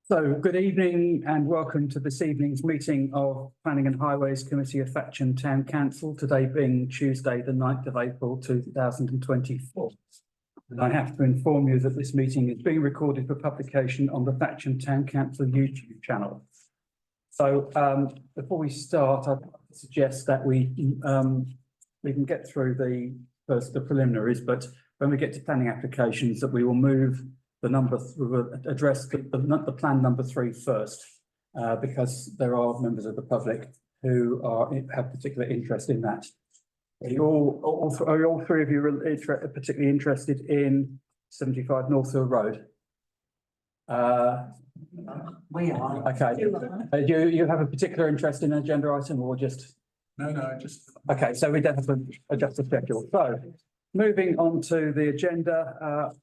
So good evening and welcome to this evening's meeting of Planning and Highways Committee of Thatcham Town Council, today being Tuesday, the 9th of April 2024. And I have to inform you that this meeting is being recorded for publication on the Thatcham Town Council YouTube channel. So before we start, I'd suggest that we can get through the preliminaries, but when we get to planning applications, that we will move the number, address the plan number 3 first, because there are members of the public who have particular interest in that. Are all three of you particularly interested in 75 North Hill Road? We are. Okay. You have a particular interest in an agenda item or just? No, just. Okay, so we don't have to adjust the schedule. So moving on to the agenda,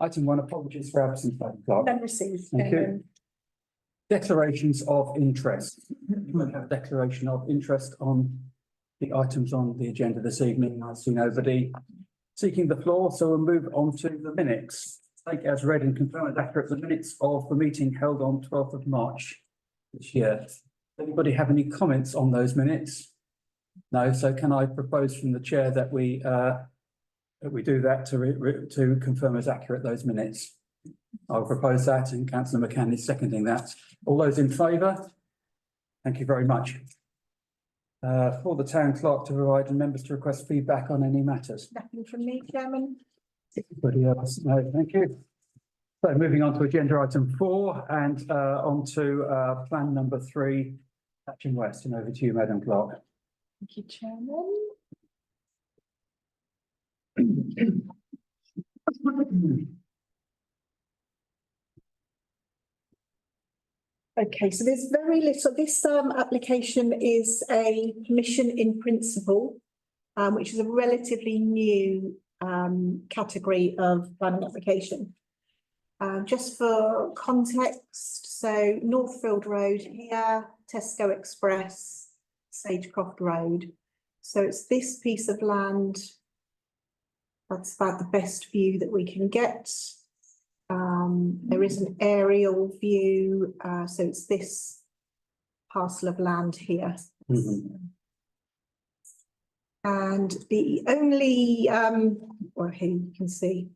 item 1, apologies for absence. None received. Thank you. Declarations of interest. You might have a declaration of interest on the items on the agenda this evening. I see nobody seeking the floor, so we'll move on to the minutes. Take as read and confirm as accurate the minutes of the meeting held on 12th of March this year. Does anybody have any comments on those minutes? No, so can I propose from the chair that we do that to confirm as accurate those minutes? I'll propose that, and Councillor McCann is seconding that. All those in favour? Thank you very much. For the town clerk to provide and members to request feedback on any matters. Nothing from me, Chairman. Anybody else? No, thank you. So moving on to agenda item 4 and on to plan number 3, Thatcham West, and over to you, Madam Clerk. Thank you, Chairman. Okay, so there's very little. This application is a permission in principle, which is a relatively new category of planning application. Just for context, so Northfield Road here, Tesco Express, Sagecroft Road. So it's this piece of land. That's about the best view that we can get. There is an aerial view, so it's this parcel of land here. Mm-hmm. And the only, well, here you can see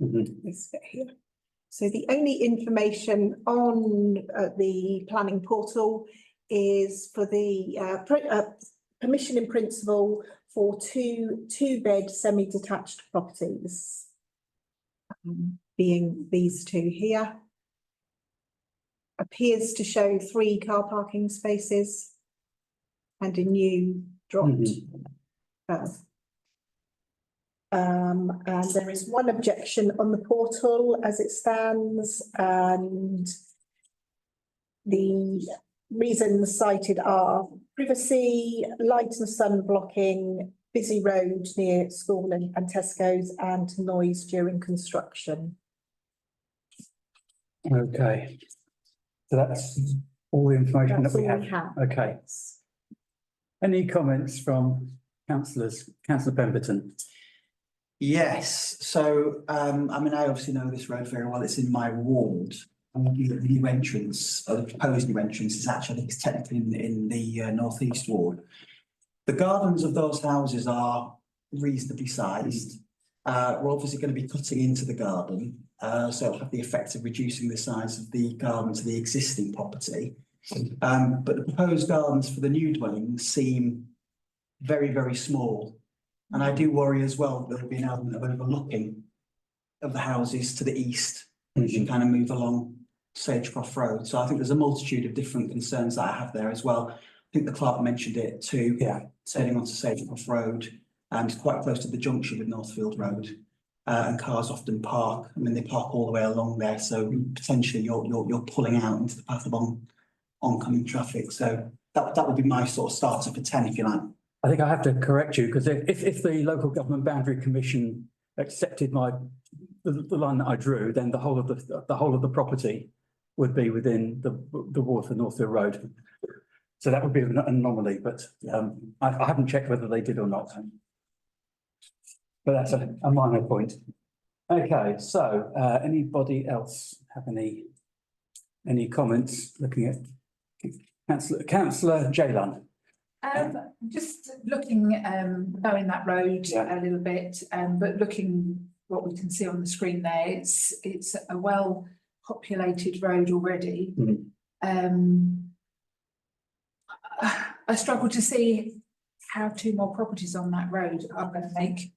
this bit here. So the only information on the planning portal is for the permission in principle for two-bed semi-detached properties, being these two here. Appears to show 3 car parking spaces and a new dropped berth. And there is one objection on the portal as it stands, and the reasons cited are privacy, light and sun blocking, busy road near school and Tesco's, and noise during construction. Okay, so that's all the information that we have. Okay. Any comments from councillors? Councillor Pemberton. Yes, so I mean, I obviously know this road very well. It's in my ward. And the new entrance, or the proposed new entrance, is actually, I think it's technically in the northeast ward. The gardens of those houses are reasonably sized. We're obviously going to be cutting into the garden, so it'll have the effect of reducing the size of the garden to the existing property. But the proposed gardens for the new dwellings seem very, very small. And I do worry as well that there'll be an element of overlooking of the houses to the east as you kind of move along Sagecroft Road. So I think there's a multitude of different concerns that I have there as well. I think the clerk mentioned it too. Yeah. Turning onto Sagecroft Road, and it's quite close to the junction with Northfield Road, and cars often park. I mean, they park all the way along there, so potentially you're pulling out into the path of oncoming traffic. So that would be my sort of starter for 10, if you like. I think I have to correct you, because if the Local Government Boundary Commission accepted the line that I drew, then the whole of the property would be within the ward for Northfield Road. So that would be an anomaly, but I haven't checked whether they did or not. But that's a minor point. Okay, so anybody else have any Any comments looking at councillor Jaylan? Just looking, knowing that road Yeah. a little bit, but looking what we can see on the screen there, it's a well-populated road already. I struggle to see how two more properties on that road are going to make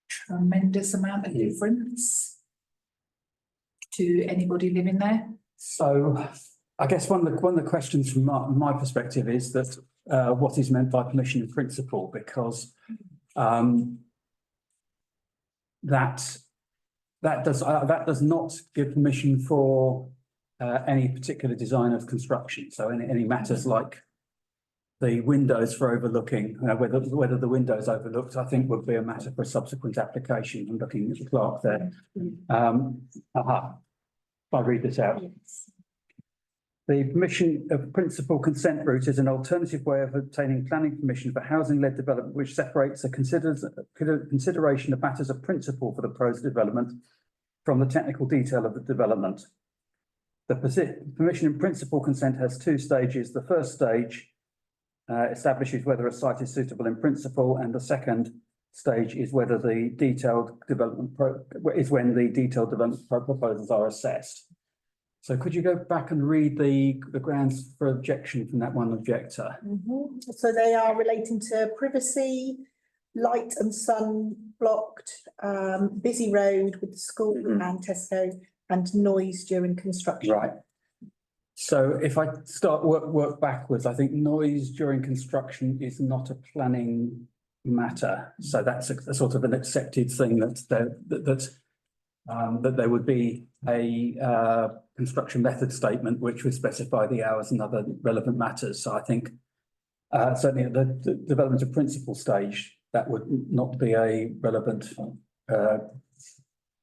tremendous amount of difference to anybody living there. So I guess one of the questions from my perspective is that what is meant by permission in principle, because that does not give permission for any particular design of construction. So any matters like the windows for overlooking, whether the windows overlooked, I think would be a matter for a subsequent application. I'm looking at the clerk there. If I read this out. Yes. The permission of principal consent route is an alternative way of obtaining planning permission for housing-led development, which separates a consideration of matters of principle for the proposed development from the technical detail of the development. The permission in principle consent has two stages. The first stage establishes whether a site is suitable in principle, and the second stage is whether the detailed development when the detailed development proposals are assessed. So could you go back and read the grounds for objection from that one objector? So they are relating to privacy, light and sun blocked, busy road with the school and Tesco, and noise during construction. Right. So if I start work backwards, I think noise during construction is not a planning matter. So that's a sort of an accepted thing that there would be a construction method statement which would specify the hours and other relevant matters. So I think certainly at the development of principle stage, that would not be a relevant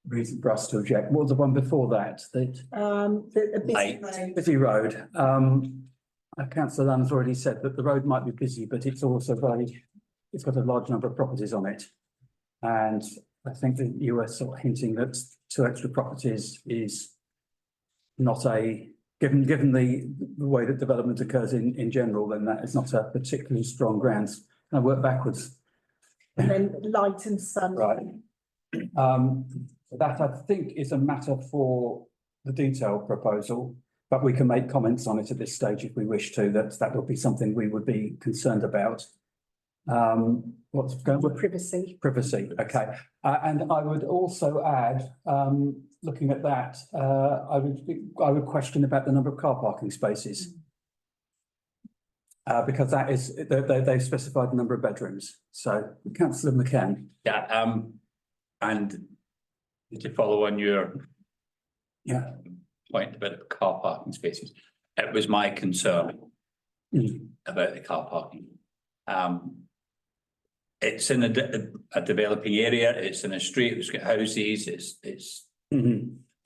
reason for us to object. What was the one before that? The busy road. Busy road. Councillor Lunn's already said that the road might be busy, but it's also it's got a large number of properties on it. And I think that you were sort of hinting that two extra properties is not given the way that development occurs in general, then that is not a particularly strong grounds. Can I work backwards? And then light and sun. Right. That I think is a matter for the detailed proposal, but we can make comments on it at this stage if we wish to. That would be something we would be concerned about. What's going on? Privacy. Privacy, okay. And I would also add, looking at that, I would question about the number of car parking spaces. Because that is, they've specified the number of bedrooms. So Councillor McCann. Yeah, and to follow on your point about car parking spaces, it was my concern about the car parking. It's in a developing area. It's in a street. It's got houses. There's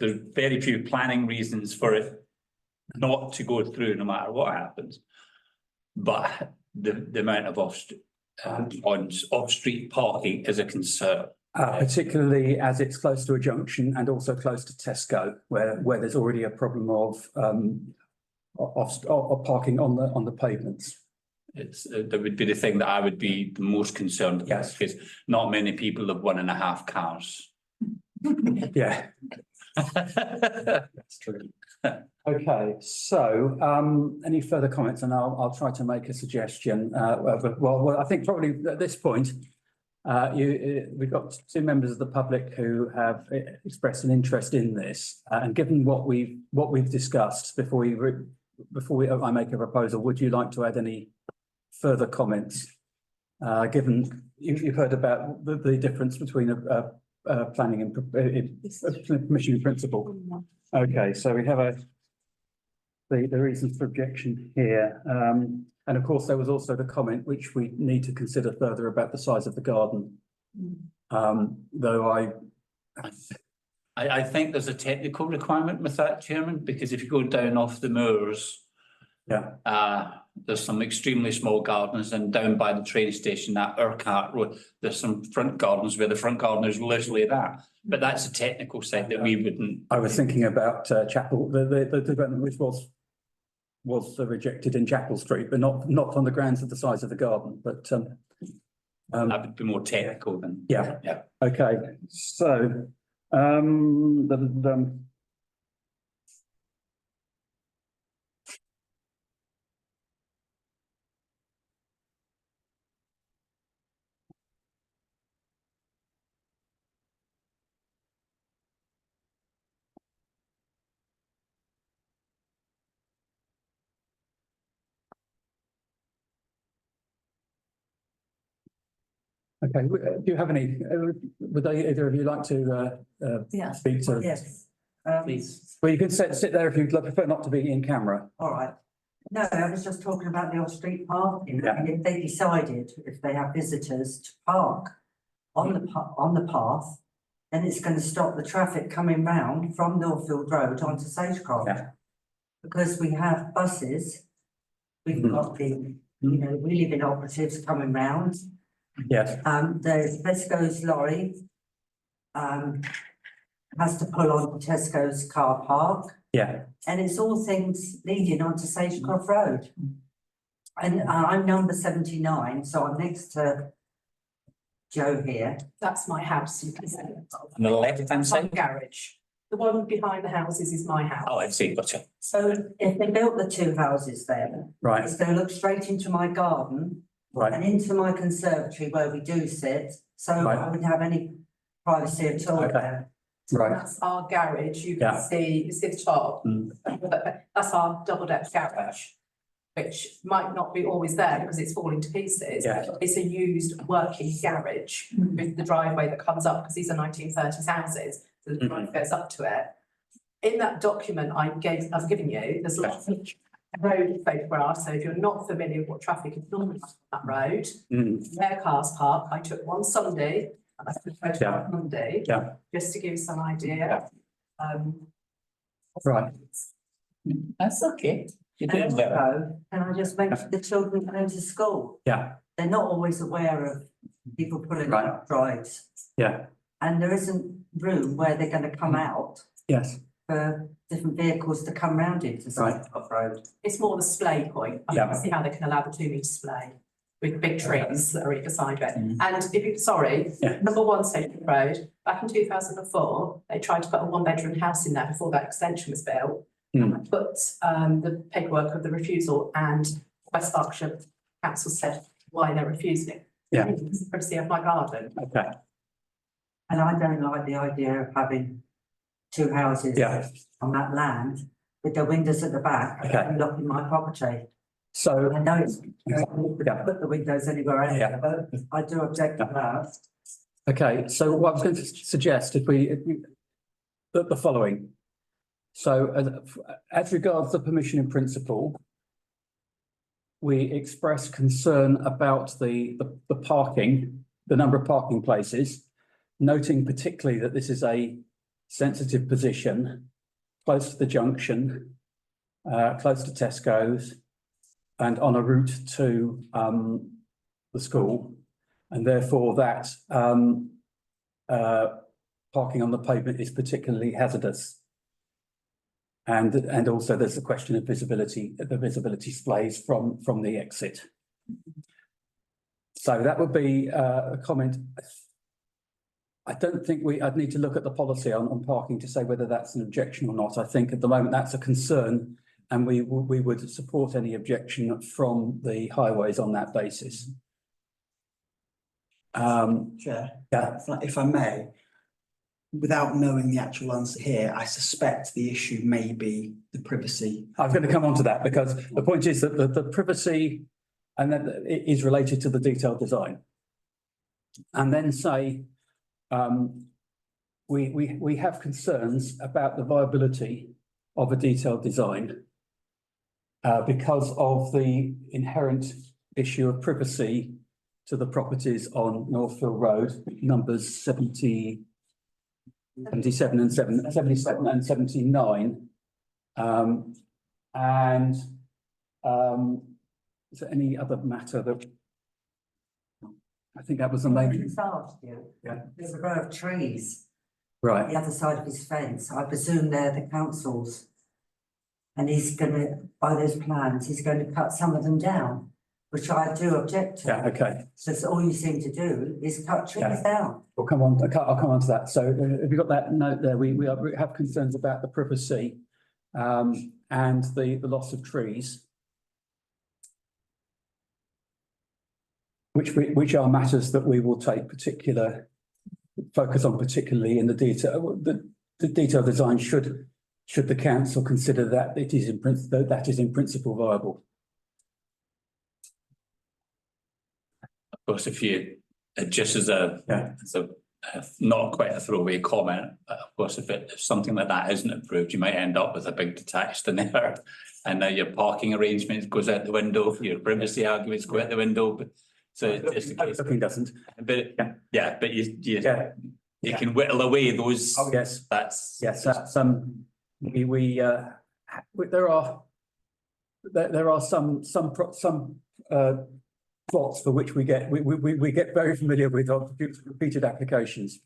very few planning reasons for it not to go through, no matter what happens. But the amount of off-street parking is a concern. Particularly as it's close to a junction and also close to Tesco, where there's already a problem of parking on the pavements. That would be the thing that I would be the most concerned about, Yes. because not many people have 1.5 cars. Yeah. That's true. Okay, so any further comments, and I'll try to make a suggestion. Well, I think probably at this point, we've got two members of the public who have expressed an interest in this, and given what we've discussed before I make a proposal, would you like to add any further comments? Given you've heard about the difference between planning and permission in principle. Okay, so we have the reasons for objection here. And of course, there was also the comment which we need to consider further about the size of the garden. Though I think there's a technical requirement with that, Chairman, because if you go down off the moors, Yeah. There's some extremely small gardens, and down by the train station, that Urquhart Road, there's some front gardens where the front garden is literally that. But that's a technical side that we wouldn't. I was thinking about Chapel, the development which was rejected in Chapel Street, but not on the grounds of the size of the garden, but That would be more technical than. yeah. Yeah. Okay, so okay, do you have any, would either of you like to Yeah. speak to? Yes. Please. Well, you can sit there if you'd prefer not to be in camera. All right. No, I was just talking about the off-street parking. Yeah. And if they decided, if they have visitors to park on the path, then it's going to stop the traffic coming round from Northfield Road onto Sagecroft. Yeah. Because we have buses, we've got the, we live in operatives coming round. Yes, There's Tesco's lorry. Has to pull on Tesco's car park. yeah, And it's all things leading onto Sagecroft Road. And I'm number 79, so I'm next to Joe here. That's my house, you can say. On the left-hand My side? garage. The one behind the houses is my house. Oh, I see, gotcha. So if they built the two houses there, right, it's going to look straight into my garden right, and into my conservatory where we do sit. So Right. I wouldn't have any privacy at all Okay. there. right, That's our garage, you Yeah. can see, you see the top. Mm. That's our double-deck garage, which might not be always there because it's falling to pieces. Yeah. It's a used working garage with the driveway that comes up, because these are 1930s houses, so the drive goes up to it. In that document I've given you, there's lots of road photographs, so if you're not familiar with what traffic is normally like on that road, where cars park, I took one Sunday, and I took a photograph on Monday. Yeah. Just to give you some idea. right, That's okay. You're And doing well. also, can I just mention the children going to school? yeah, They're not always aware of people pulling Right. up drives. yeah, And there isn't room where they're going to come out yes, for different vehicles to come round into Right. Sagecroft Road. It's more the splay point. I Yeah. can see how they can allow the 2 metre splay with big trees that are either side of it. Mm. And if you, sorry, Yeah. number 1 Station Road, back in 2004, they tried to put a 1-bedroom house in there before that extension was built. Mm. Put the paperwork of the refusal, and West Berkshire Council said why they're refusing it. Yeah. It's the privacy of my garden. okay, And I don't like the idea of having two houses yeah. on that land with the windows at the back Okay. and blocking my property. So, I know it's, Yeah. put the windows anywhere else, Yeah. but I do object to that. okay, so what I was going to suggest, if we, the following. So as regards the permission in principle, we express concern about the parking, the number of parking places, noting particularly that this is a sensitive position, close to the junction, close to Tesco's, and on a route to the school, and therefore that parking on the pavement is particularly hazardous. And also there's the question of visibility, the visibility splays from the exit. So that would be a comment. I don't think I'd need to look at the policy on parking to say whether that's an objection or not. I think at the moment that's a concern, and we would support any objection from the highways on that basis. Chair, Yeah. if I may, without knowing the actual answer here, I suspect the issue may be the privacy. I'm going to come on to that because the point is that the privacy and that it is related to the detailed design. And then say, we have concerns about the viability of a detailed design because of the inherent issue of privacy to the properties on Northfield Road, numbers 77 and 79. And Is there any other matter that? I think that was the main, It's asked you. Yeah. There's a row of trees right, on the other side of his fence. I presume they're the council's. And he's gonna, by those plans, he's going to cut some of them down, which I do object yeah, to. okay, So that's all you seem to do is cut trees Yeah. down. we'll come on, I'll come on to that. So have you got that note there? We have concerns about the privacy and the loss of trees. Which are matters that we will take focus on particularly in the detail. The detailed design should the council consider that it is in principle viable. Of course, if you, just as a, Yeah. not quite a throwaway comment, of course, if something like that isn't approved, you might end up with a big detached in there. And now your parking arrangements goes out the window, your privacy arguments go out the window, but so it's the case. Something doesn't. But yeah, but you Yeah. you can whittle away those. Oh, yes. That's. Yes, that's there are some plots for which we get very familiar with on repeated applications.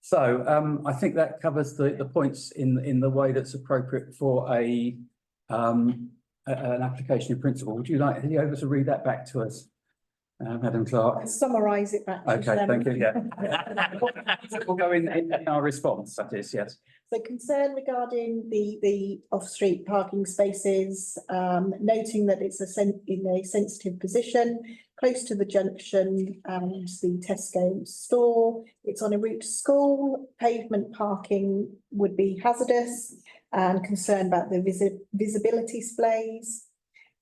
So I think that covers the points in the way that's appropriate for an application in principle. Would you like, are you able to read that back to us, Madam Clerk? I'll summarise it back. to Okay, them. thank you, yeah. We'll go in our response, that is, yes. So concern regarding the off-street parking spaces, noting that it's in a sensitive position, close to the junction and the Tesco store. It's on a route to school. Pavement parking would be hazardous, and concern about the visibility displays.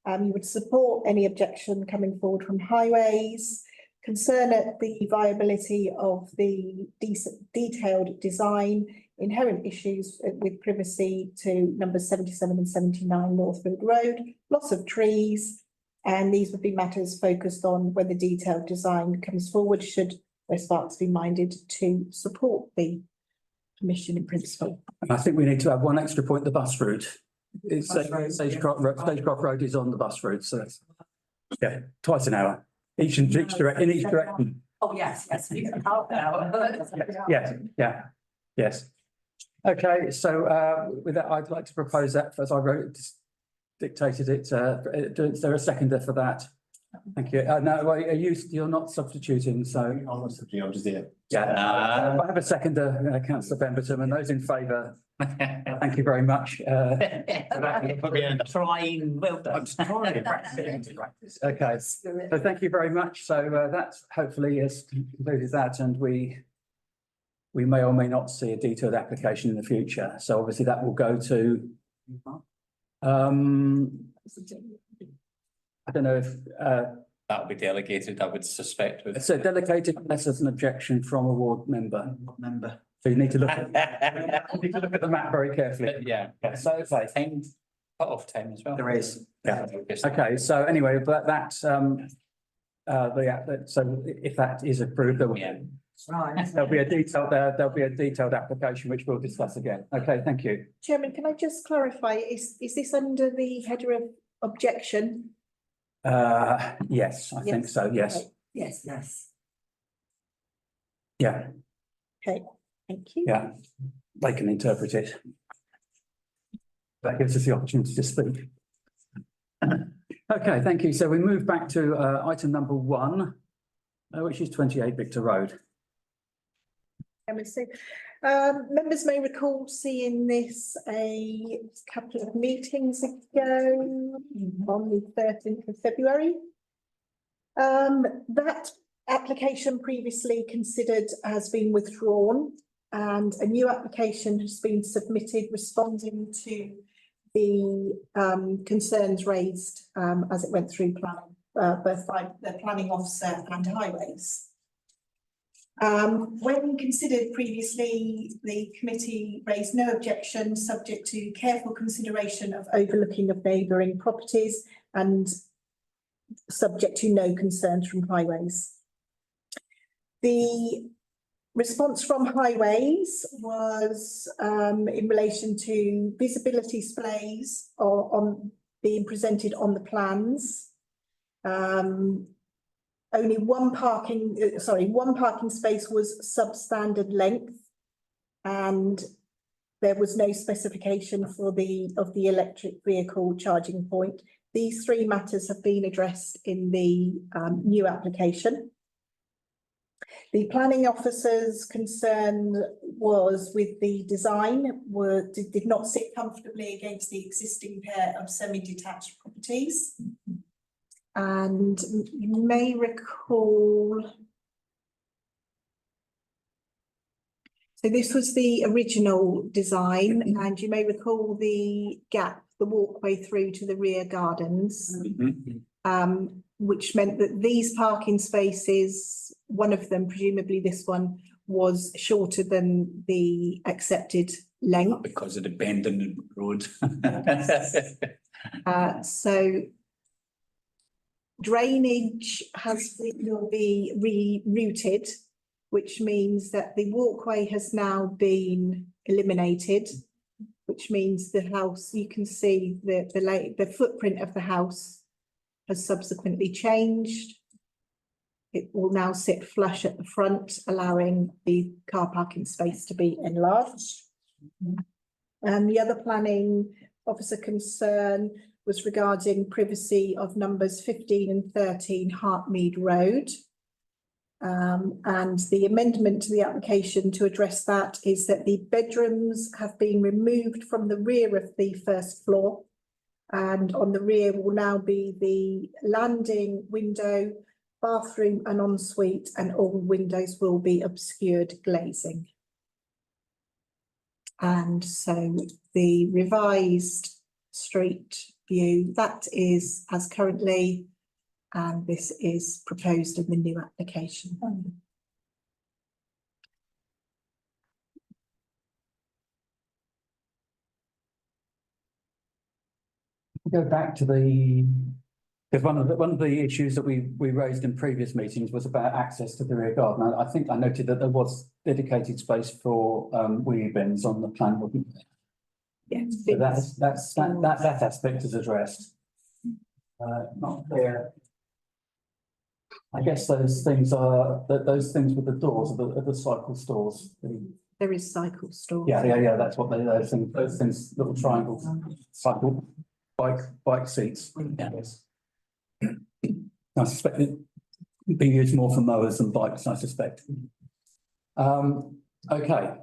You would support any objection coming forward from highways. Concern at the viability of the detailed design, inherent issues with privacy to numbers 77 and 79 Northfield Road, loss of trees, and these would be matters focused on when the detailed design comes forward, should West Berks be minded to support the permission in principle. I think we need to have one extra point, the bus route. Bus route, Stagecroft Road is on the bus route, so that's, yeah, twice an hour, in each direction. Oh, yes, you can help now. Yes. Okay, so with that, I'd like to propose that, as I wrote it, dictated it, is there a seconder for that? Thank you. No, well, you're not substituting, so. I'm not substituting, I'm just here. Yeah, I have a seconder, Councillor Pemberton, and those in favour, thank you very much. Trying, well done. I'm just trying. Okay, so thank you very much. So that's hopefully has concluded that, and we may or may not see a detailed application in the future. So obviously that will go to I don't know if That would be delegated, I would suspect. it's a delegated unless there's an objection from a ward member. Member. So you need to look at you need to look at the map very carefully. Yeah, So okay. time, cut off time as well. There is. Yeah. Okay, so anyway, but so if that is approved, there will Yeah. Right. there'll be a detailed application which we'll discuss again. Okay, thank you. Chairman, can I just clarify, is this under the header of objection? Yes, I think so, yes. Okay, Yes, yes. Yeah, Okay, thank you. yeah. They can interpret it. That gives us the opportunity to speak. Okay, thank you. So we move back to item number 1, which is 28 Victor Road. So, members may recall seeing this a couple of meetings ago on the 13th of February. That application previously considered has been withdrawn, and a new application has been submitted responding to the concerns raised as it went through planning, both by the planning officer and highways. When considered previously, the committee raised no objection, subject to careful consideration of overlooking of neighbouring properties and subject to no concerns from highways. The response from highways was in relation to visibility displays on being presented on the plans. Only one parking space was substandard length. And there was no specification of the electric vehicle charging point. These three matters have been addressed in the new application. The planning officer's concern was with the design, did not sit comfortably against the existing pair of semi-detached properties. And you may recall, so this was the original design, and you may recall the gap, the walkway through to the rear gardens. Which meant that these parking spaces, one of them, presumably this one, was shorter than the accepted length. Because of the bend in the road. So drainage will be rerouted, which means that the walkway has now been eliminated, which means the house, you can see the footprint of the house has subsequently changed. It will now sit flush at the front, allowing the car parking space to be enlarged. And the other planning officer concern was regarding privacy of numbers 15 and 13 Hartmead Road. And the amendment to the application to address that is that the bedrooms have been removed from the rear of the first floor. And on the rear will now be the landing window, bathroom and ensuite, and all windows will be obscured glazing. And so the revised street view, that is as currently, and this is proposed in the new application. Go back to because one of the issues that we raised in previous meetings was about access to the rear garden. I think I noted that there was dedicated space for wheelie bins on the plan, wasn't there? Yes. So that aspect is addressed. Not clear. I guess those things with the doors are the cycle stores. There is cycle stores. Yeah. That's what those things, little triangles, cycle, bike seats. Yes. I suspect it'd be used more for mowers than bikes, I suspect. Okay.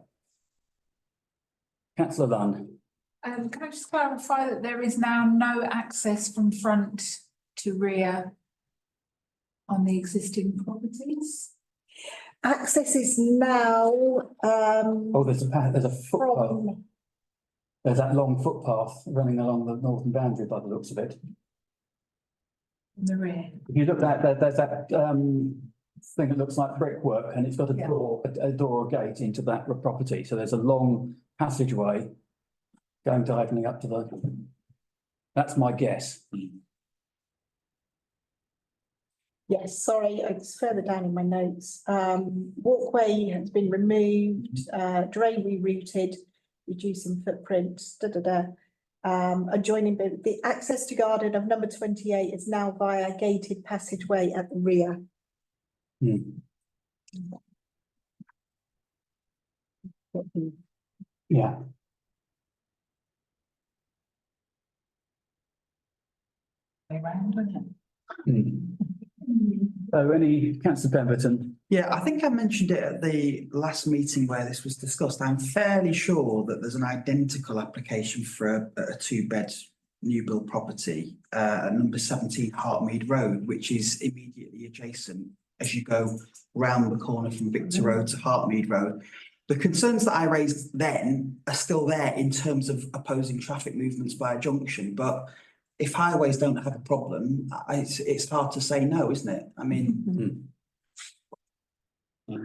Councillor Lunn. Can I just clarify that there is now no access from front to rear on the existing properties? Access is now There's a footpath. from, There's that long footpath running along the northern boundary by the looks of it. On the rear. If you look at that, there's that thing that looks like brickwork, and it's got a Yeah. door or gate into that property. So there's a long passageway going diagonally up to the. That's my guess. yes, sorry, it's further down in my notes. Walkway has been removed, drain rerouted, reducing footprint, adjoining the access to garden of number 28 is now via gated passageway at the rear. Yeah. Way round, isn't it? So any, Councillor Pemberton? Yeah, I think I mentioned it at the last meeting where this was discussed. I'm fairly sure that there's an identical application for a two-bed new build property, number 17 Hartmead Road, which is immediately adjacent as you go round the corner from Victor Road to Hartmead Road. The concerns that I raised then are still there in terms of opposing traffic movements by a junction, but if highways don't have a problem, it's hard to say no, isn't it? I mean,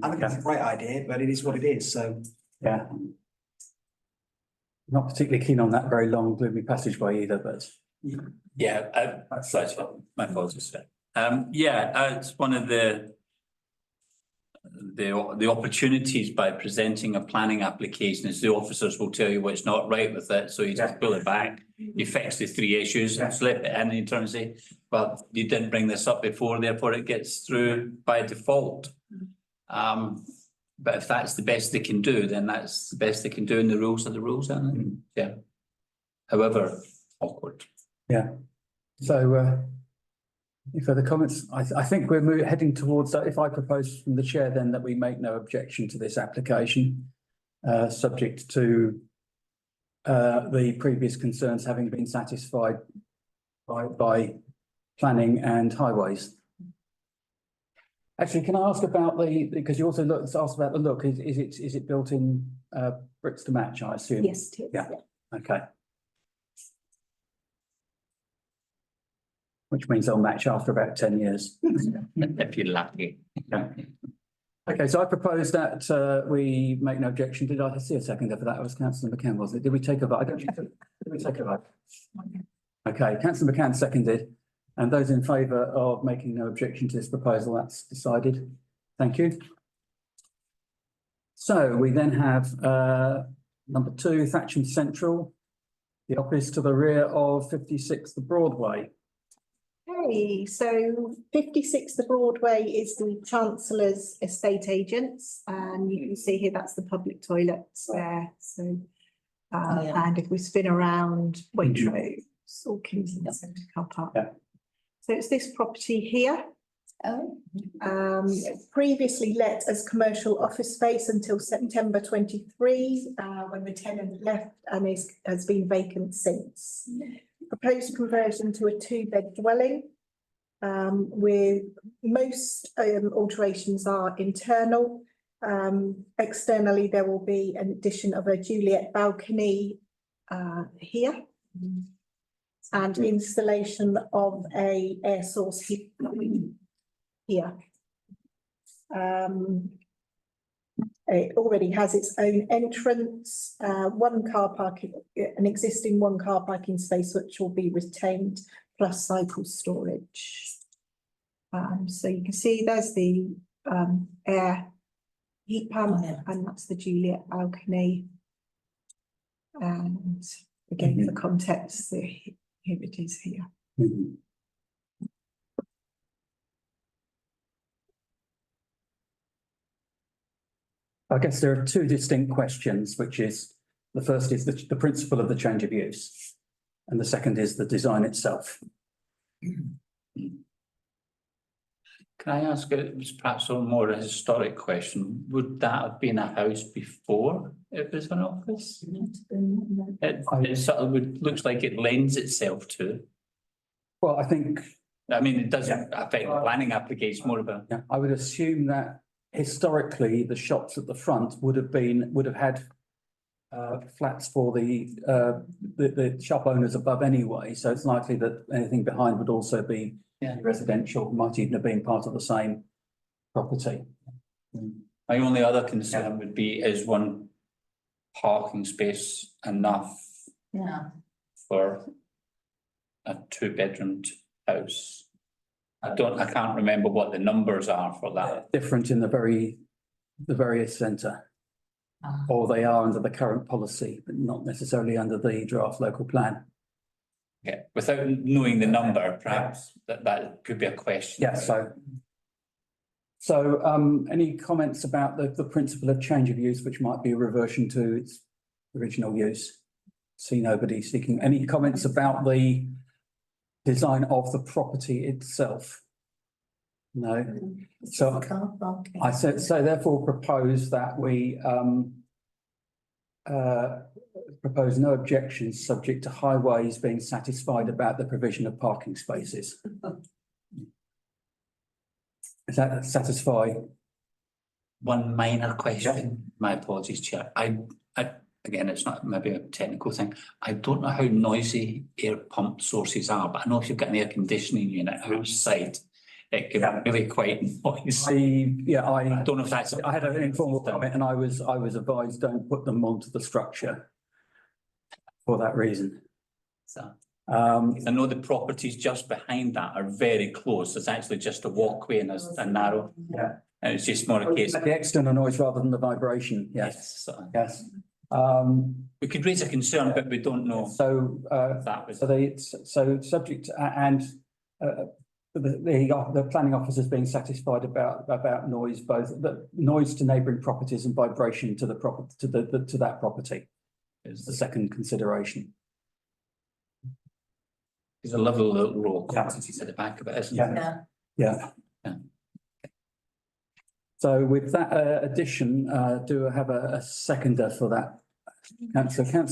I think it's a great idea, but it is what it is, so. Yeah. Not particularly keen on that very long gloomy passageway either, but. Yeah, that's what my fault is. Yeah, it's one of the the opportunities by presenting a planning application is the officers will tell you what's not right with it, so you just pull it back. You fix the three issues and slip it in and turn and say, well, you didn't bring this up before, therefore it gets through by default. But if that's the best they can do, then that's the best they can do, and the rules are the rules, aren't they? Yeah. However, awkward. Yeah. So, any further comments? I think we're heading towards that. If I propose from the chair, then that we make no objection to this application, subject to the previous concerns having been satisfied by planning and highways. Actually, can I ask about because you also asked about the look, is it built in bricks to match, I assume? Yes, it is. Yeah. Okay. Which means they'll match after about 10 years. If you're lucky. Yeah. Okay, so I propose that we make no objection. Did I see a seconder for that? It was Councillor McCann, wasn't it? Did we take a vote? I don't think so. Did we take a vote? Okay, Councillor McCann seconded. And those in favour of making no objection to this proposal, that's decided. Thank you. So we then have number 2, Thatcham Central, the office to the rear of 56 the Broadway. Okay, so 56 the Broadway is the Chancellor's estate agents, and you can see here that's the public toilets there. So, and if we spin around Waitrose or Kingston Centre car park. Yeah. So it's this property here. Previously let as commercial office space until September 23, when the tenant left, and has been vacant since. Proposed conversion to a 2-bed dwelling, with most alterations are internal. Externally, there will be an addition of a Juliet balcony here. And installation of a air source heat here. It already has its own entrance, one car parking, an existing 1 car parking space which will be retained, plus cycle storage. So you can see there's the air heat pump, and that's the Juliet balcony. And again, for context, here it is here. I guess there are 2 distinct questions, which is, the first is the principle of the change of use, and the second is the design itself. Can I ask perhaps a more historic question? Would that have been a house before it was an office? It sort of looks like it lends itself to. Well, I think. I mean, it doesn't affect the planning application, more of a. Yeah, I would assume that historically the shops at the front would have had flats for the shop owners above anyway. So it's likely that anything behind would also be residential, might even have been part of the same property. My only other concern would be, is 1 parking space enough for a 2-bedroomed house? I can't remember what the numbers are for that. Different in the various centre, or they are under the current policy, but not necessarily under the draft local plan. Yeah, without knowing the number, perhaps that could be a question. Yeah, so any comments about the principle of change of use, which might be a reversion to its original use? See nobody seeking any comments about the design of the property itself? No. So I said, so therefore propose that we propose no objections, subject to highways being satisfied about the provision of parking spaces. Does that satisfy? 1 minor question, my apologies, Chair. I again, it's not maybe a technical thing. I don't know how noisy air pump sources are, but I know if you've got an air conditioning unit outside, it can be really quite noisy. I don't know if that's. I had an informal comment, and I was advised don't put them onto the structure for that reason. So I know the properties just behind that are very close. It's actually just a walkway and a narrow. Yeah. And it's just more a case, The external noise rather than the vibration, yes, yes, so yes. we could raise a concern, but we don't know So, if that was. so subject and the planning officer's being satisfied about noise, both the noise to neighbouring properties and vibration to the property, to that property is the second consideration. There's a lovely little row of cottages at the back of it, isn't Yeah. there? Yeah. Yeah. So with that addition, do I have a seconder for that? Councillor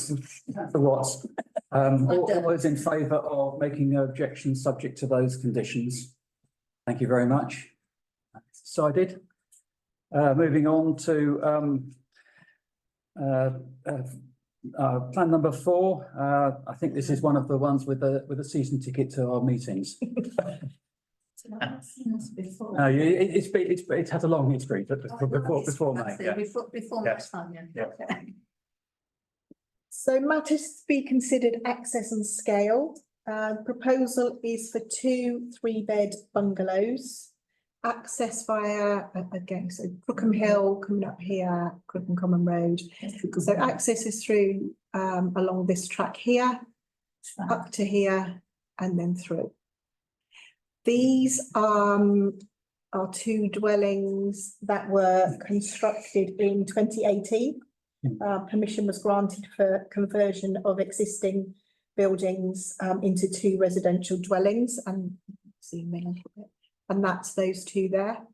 Watts. All those in favour of making no objections subject to those conditions? Thank you very much. Decided. Moving on to plan number 4. I think this is one of the ones with a season ticket to our meetings. It's had a long history, but before May. Yeah. Before Yeah. next time, yeah. Yeah. Okay. So matters to be considered access and scale. Proposal is for 2 3-bed bungalows. Access via, again, so Crookham Hill coming up here, Crookham Common Road. So access is through along this track here, up to here, and then through. These are 2 dwellings that were constructed in 2018. Permission was granted for conversion of existing buildings into 2 residential dwellings, and that's those 2 there.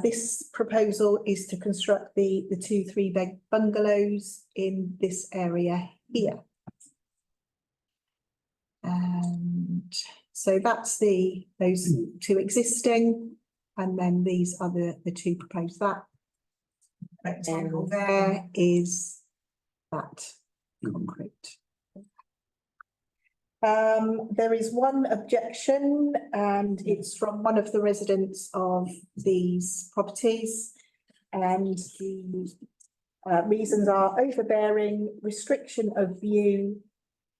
This proposal is to construct the 2 3-bed bungalows in this area here. And so that's those 2 existing, and then these are the 2 proposed. That rectangle there is that concrete. There is one objection, and it's from one of the residents of these properties. And the reasons are overbearing, restriction of view,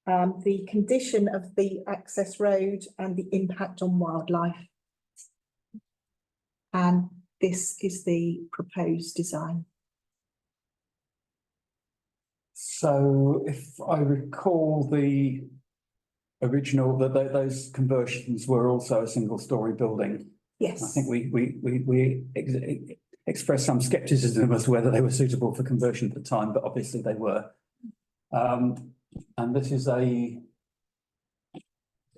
the condition of the access road, and the impact on wildlife. And this is the proposed design. So if I recall, the original, those conversions were also a single-storey building. Yes. I think we expressed some scepticism as to whether they were suitable for conversion at the time, but obviously they were. And this is actually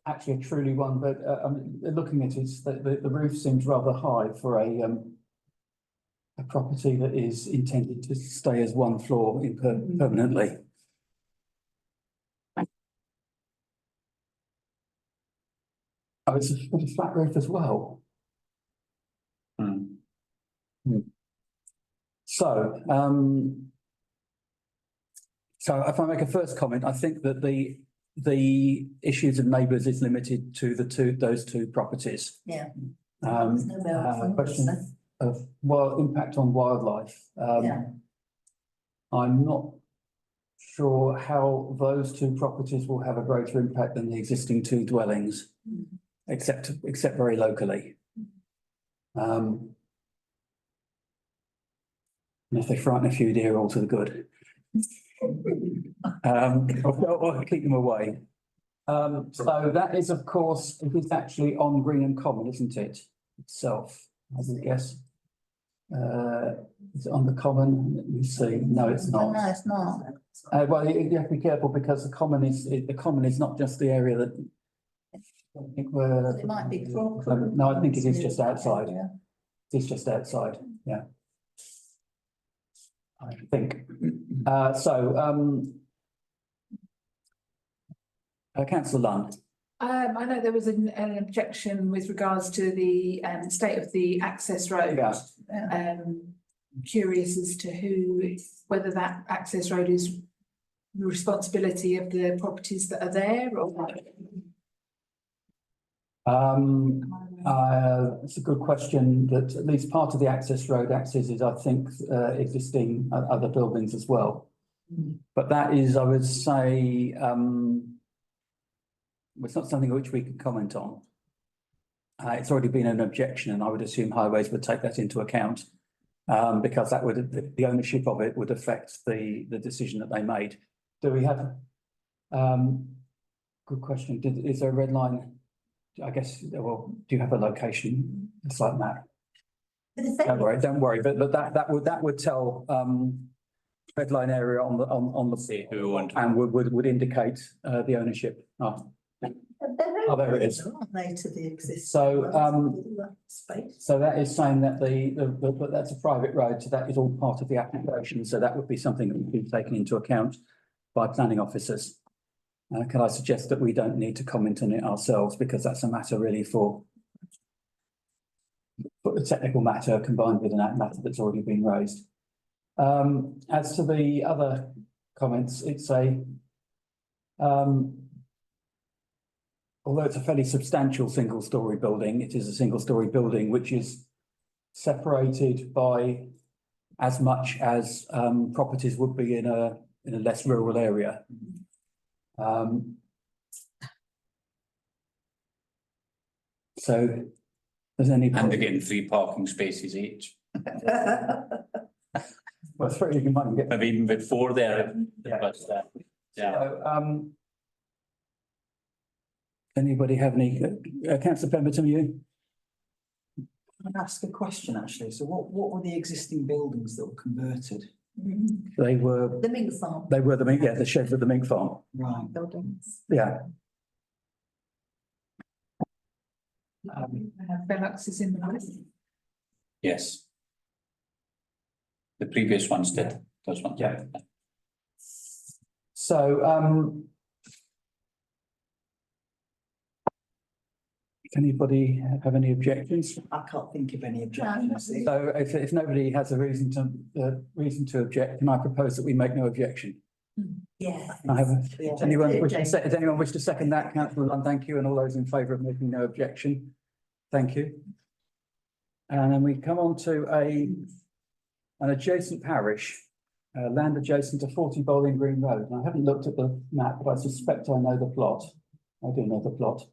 a truly one, but looking at it, the roof seems rather high for a property that is intended to stay as one floor permanently. Oh, it's a flat roof as well. So, so if I make a first comment, I think that the issues of neighbours is limited to those two properties. Yeah. Question of impact on wildlife. Yeah. I'm not sure how those 2 properties will have a greater impact than the existing 2 dwellings, except very locally. And if they frighten a few deer, all to the good. Or keep them away. So that is, of course, it is actually on Green and Common, isn't it? Itself, I would guess. Is it on the Common? Let me see. No, it's not. No, it's not. Well, you have to be careful because the Common is not just the area that. I think we're. It might be. No, I think it is just outside. It's just outside. Yeah. I think. Councillor Lund. I know there was an objection with regards to the state of the access road. Yeah. Curious as to whether that access road is the responsibility of the properties that are there, or. It's a good question. That at least part of the access road accesses, I think, existing other buildings as well. But that is, I would say, it's not something which we can comment on. It's already been an objection, and I would assume highways would take that into account. Because that would, the ownership of it would affect the decision that they made. Do we have? Good question. Is there a red line? I guess, well, do you have a location, a site map? Don't worry, but that would tell, red line area on the See who owned. and would indicate, the ownership. Oh, there it is. Aren't they, to the existing? So, Space. So that is saying that but that's a private road, so that is all part of the application, so that would be something that would be taken into account by planning officers. Can I suggest that we don't need to comment on it ourselves, because that's a matter really for a technical matter combined with an matter that's already been raised. As to the other comments, it's although it's a fairly substantial single-storey building, it is a single-storey building which is separated by as much as properties would be in a less rural area. So, does anybody? And they're getting 3 parking spaces each. Well, three you might get. Maybe even before there, Yeah. but, yeah. So, anybody have any, councillor Pemberton, you? Can I ask a question, actually? So what were the existing buildings that were converted? They were, The mink farm the mink, yeah, the sheds at the mink farm, Right. buildings. yeah. Velux is in the list. Yes. The previous ones did, those ones. Yeah. So, anybody have any objections? I can't think of any objections. So if nobody has a reason to object, can I propose that we make no objection? Yeah. I have, Yeah. does anyone wish to second that, councillor Lunn? Thank you, and all those in favour of making no objection? Thank you. And then we come on to an adjacent parish, land adjacent to 40 Bowling Green Road. And I haven't looked at the map, but I suspect I know the plot. I do know the plot.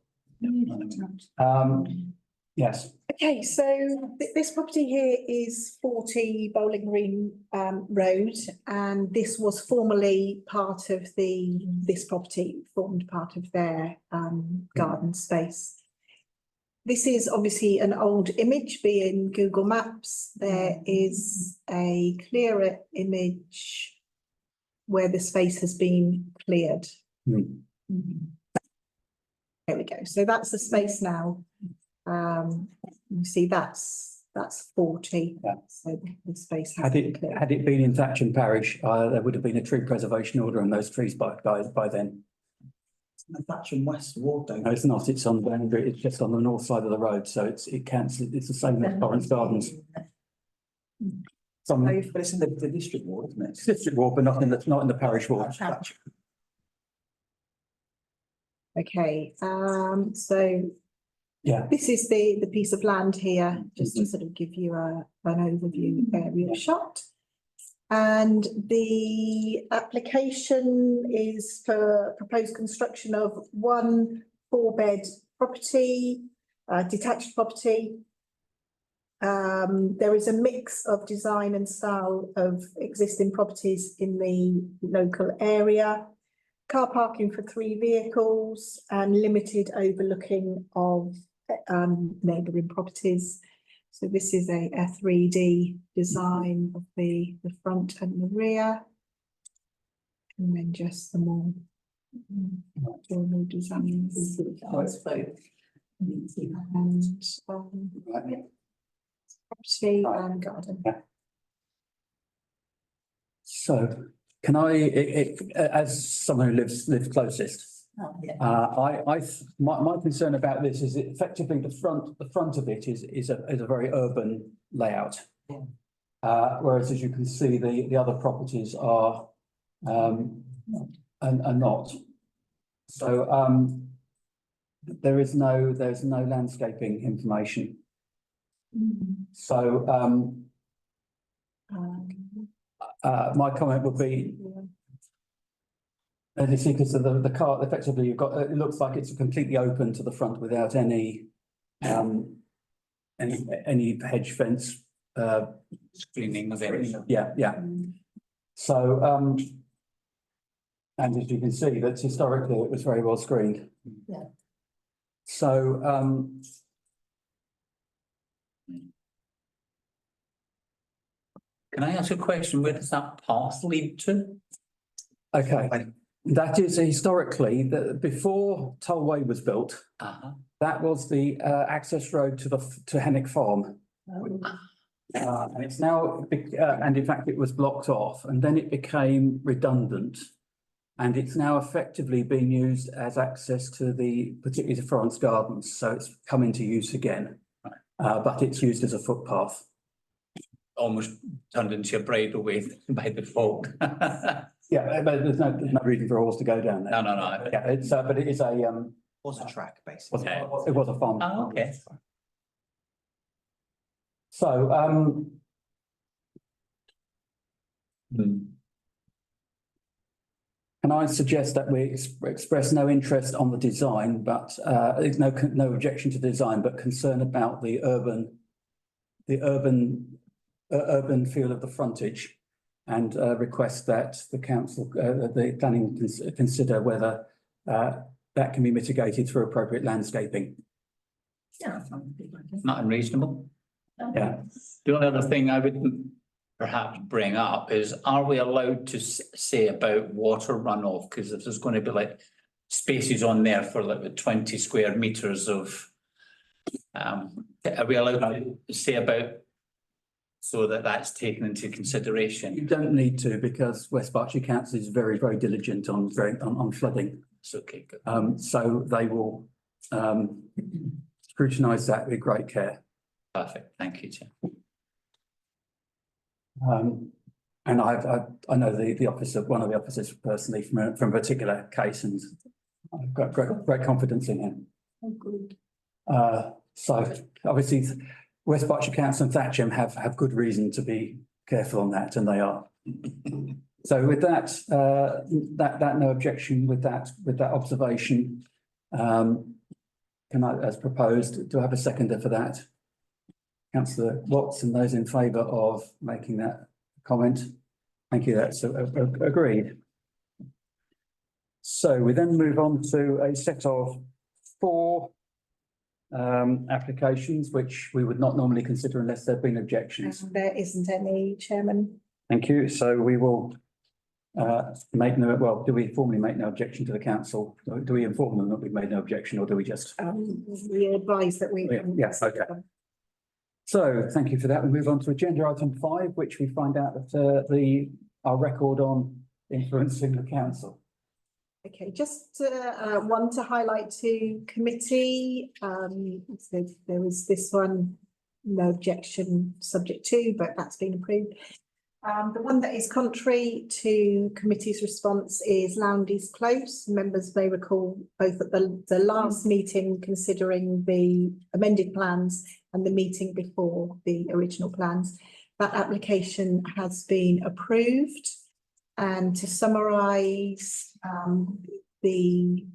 Yes. Okay, so this property here is 40 Bowling Green Road, and this was formerly part of this property formed part of their garden space. This is obviously an old image, being Google Maps. There is a clearer image where the space has been cleared. Hmm. There we go. So that's the space now. You see that's 40. Yeah. So the space has been cleared. Had it been in Thatcham parish, there would have been a tree preservation order on those trees by then. The Thatcham West Ward, though. No, it's not. It's on boundary. It's just on the north side of the road, so it's the same as Torrance Gardens. It's on the But it's in the district ward, isn't it? district ward, but not in the parish ward. Okay, so Yeah. this is the piece of land here, just to sort of give you an overview area shot. And the application is for proposed construction of 1 4-bed property, detached property. There is a mix of design and style of existing properties in the local area. Car parking for 3 vehicles and limited overlooking of neighbouring properties. So this is a 3D design of the front and the rear. And then just the more normal designs. And property and garden. So can as someone who lives closest, Oh, yeah. my concern about this is effectively the front of it is a very urban layout. Whereas as you can see, the other properties are not. So there's no landscaping information. So my comment would be, as you see, because of the car, effectively you've got, it looks like it's completely open to the front without any any hedge fence, Screening of areas. yeah. So, and as you can see, that historically it was very well screened. Yeah. So, Can I ask a question? Where does that path lead to? okay, that is historically, before Tollway was built, Uh-huh. that was the access road to Hennick Farm. And it's now, and in fact, it was blocked off and then it became redundant. And it's now effectively being used as access to particularly to Florence Gardens. So it's come into use again, but it's used as a footpath. Almost turned into a bridleway by default. Yeah, but there's no reason for a horse to go down there. No. Yeah, it's, but it is Was a track, basically. it was a farm. Oh, okay. So, can I suggest that we express no interest on the design, but no objection to the design, but concern about the urban feel of the frontage, and request that the council, the planning consider whether that can be mitigated through appropriate landscaping. Yeah. Not unreasonable. Yeah. The only other thing I would perhaps bring up is, are we allowed to say about water runoff? Because if there's going to be like spaces on there for like 20 square meters of, are we allowed to say about, so that that's taken into consideration? You don't need to, because West Berkshire Council is very, very diligent on flooding. It's okay, good. So they will scrutinise that with great care. Perfect, thank you, Chair. And I know the officer, one of the officers personally from a particular case, and I've got great confidence in him. Oh, good. So obviously West Berkshire Council and Thatcham have good reason to be careful on that, and they are. So with that, no objection with that observation. Can I, as proposed, do I have a seconder for that? Councillor Watts, and those in favour of making that comment? Thank you, that's agreed. So we then move on to a set of 4 applications, which we would not normally consider unless there have been objections. There isn't any, Chairman. Thank you. So we will do we formally make no objection to the council? Do we inform them that we've made no objection, or do we just? We advise that we. Yes, okay. So thank you for that. We move on to agenda item 5, which we find out that our record on influencing the council. Okay, just one to highlight to committee. So there was this one, no objection, subject to, but that's been approved. The one that is contrary to committee's response is Lowndes Close. Members may recall both at the last meeting considering the amended plans and the meeting before the original plans. That application has been approved. And to summarise the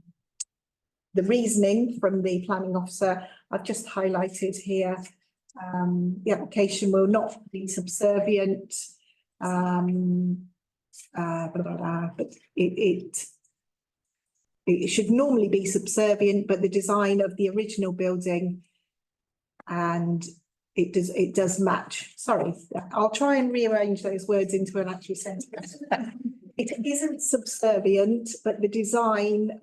reasoning from the planning officer, I've just highlighted here. The application will not be subservient. But it should normally be subservient, but the design of the original building, and it does match. Sorry, I'll try and rearrange those words into an actual sentence. It isn't subservient, but the design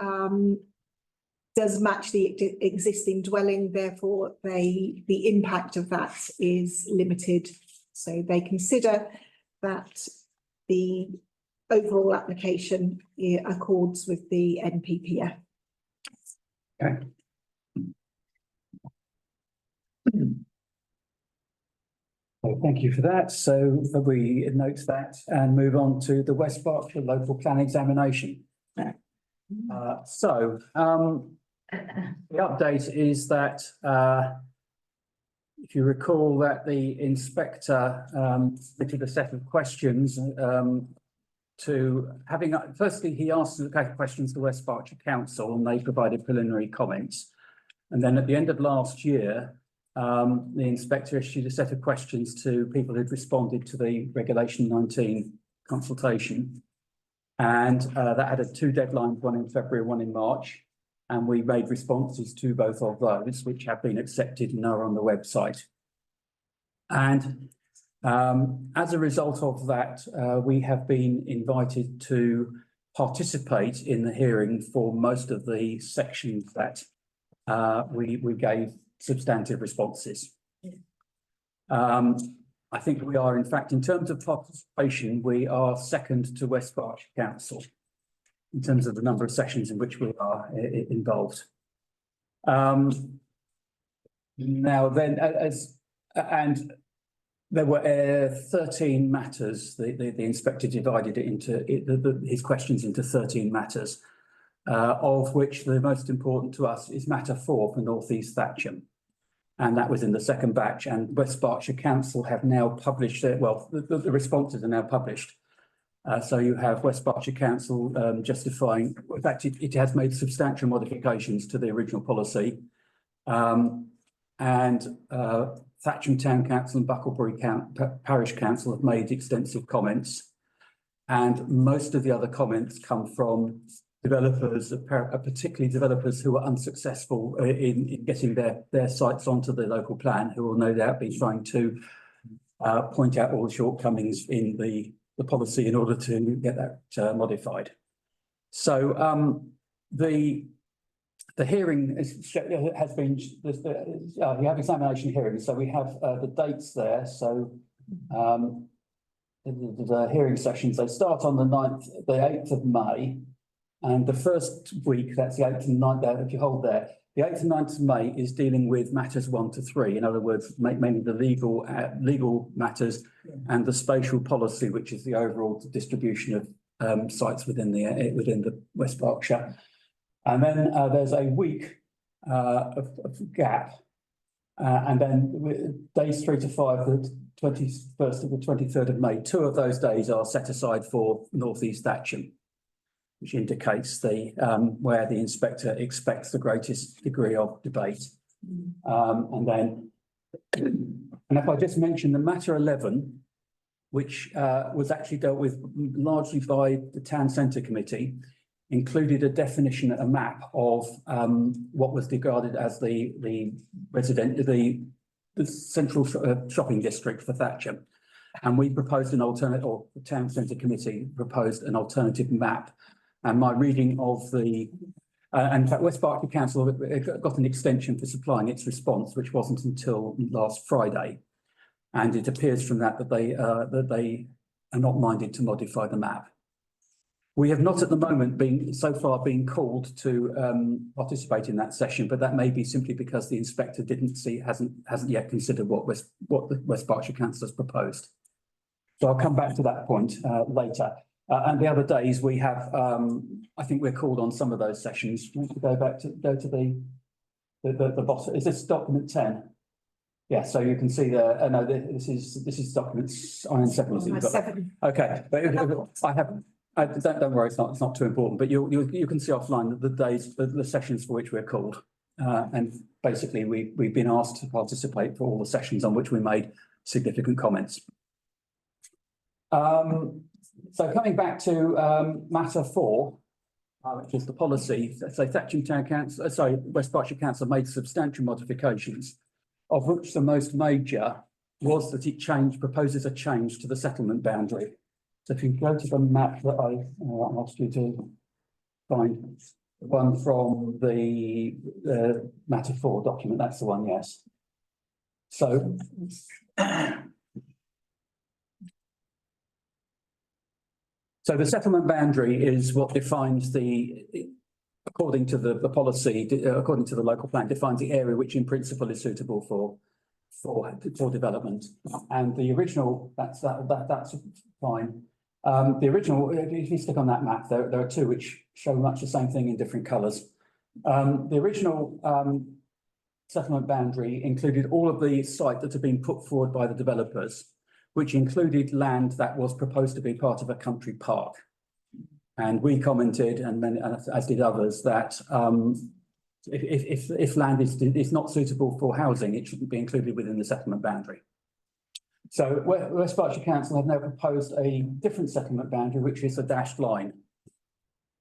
does match the existing dwelling, therefore the impact of that is limited. So they consider that the overall application accords with the NPPF. Okay. Well, thank you for that. So we note that and move on to the West Berkshire local plan examination. The update is that if you recall that the inspector submitted a set of questions firstly, he asked the questions to West Berkshire Council and they provided preliminary comments. And then at the end of last year, the inspector issued a set of questions to people who'd responded to the Regulation 19 consultation. And that had two deadlines, one in February, one in March. And we made responses to both of those, which have been accepted and are on the website. And as a result of that, we have been invited to participate in the hearing for most of the sections that we gave substantive responses. I think we are, in fact, in terms of participation, we are second to West Berkshire Council in terms of the number of sessions in which we are involved. Now then, and there were 13 matters. The inspector divided it into his questions into 13 matters, of which the most important to us is matter 4 for North East Thatcham. And that was in the second batch, and West Berkshire Council have now published their, well, the responses are now published. So you have West Berkshire Council justifying, in fact, it has made substantial modifications to the original policy. Thatcham Town Council and Bucklebury Parish Council have made extensive comments. And most of the other comments come from developers, particularly developers who are unsuccessful in getting their sites onto the local plan, who will no doubt be trying to point out all the shortcomings in the policy in order to get that modified. So the hearing has been, you have examination hearings, so we have the dates there. So the hearing sessions, they start on the 8th of May. And the first week, that's the 8th and 9th, if you hold there, the 8th and 9th of May is dealing with matters 1 to 3. In other words, mainly the legal matters and the spatial policy, which is the overall distribution of sites within the West Berkshire. And then there's a week of gap. And then days 3 to 5, the 21st to the 23rd of May, 2 of those days are set aside for North East Thatcham, which indicates where the inspector expects the greatest degree of debate. And if I just mention the matter 11, which was actually dealt with largely by the Town Centre Committee, included a definition, a map of what was regarded as the central shopping district for Thatcham. And we proposed an alternative, or the Town Centre Committee proposed an alternative map. And my reading of the, in fact, West Berkshire Council got an extension for supplying its response, which wasn't until last Friday. And it appears from that they are not minded to modify the map. We have not at the moment so far been called to participate in that session, but that may be simply because the inspector hasn't yet considered what the West Berkshire Council has proposed. So I'll come back to that point later. And the other days we have, I think we're called on some of those sessions. We want to go to the bottom. Is this document 10? Yeah, so you can see there. No, this is documents iron 7. Okay, but I haven't. Don't worry, it's not too important. But you can see offline the days, the sessions for which we're called, and basically we've been asked to participate for all the sessions on which we made significant comments. So coming back to matter 4, which is the policy. So Thatcham Town Council, West Berkshire Council made substantial modifications, of which the most major was that it proposes a change to the settlement boundary. So if you go to the map that I asked you to find, the one from the matter 4 document, that's the one, yes. So so the settlement boundary is what defines according to the policy, according to the local plan, defines the area which in principle is suitable for development. And the original, that's fine. The original, if you stick on that map, there are 2 which show much the same thing in different colours. The original settlement boundary included all of the site that had been put forward by the developers, which included land that was proposed to be part of a country park. And we commented, and as did others, that if land is not suitable for housing, it shouldn't be included within the settlement boundary. So West Berkshire Council have now proposed a different settlement boundary, which is a dashed line.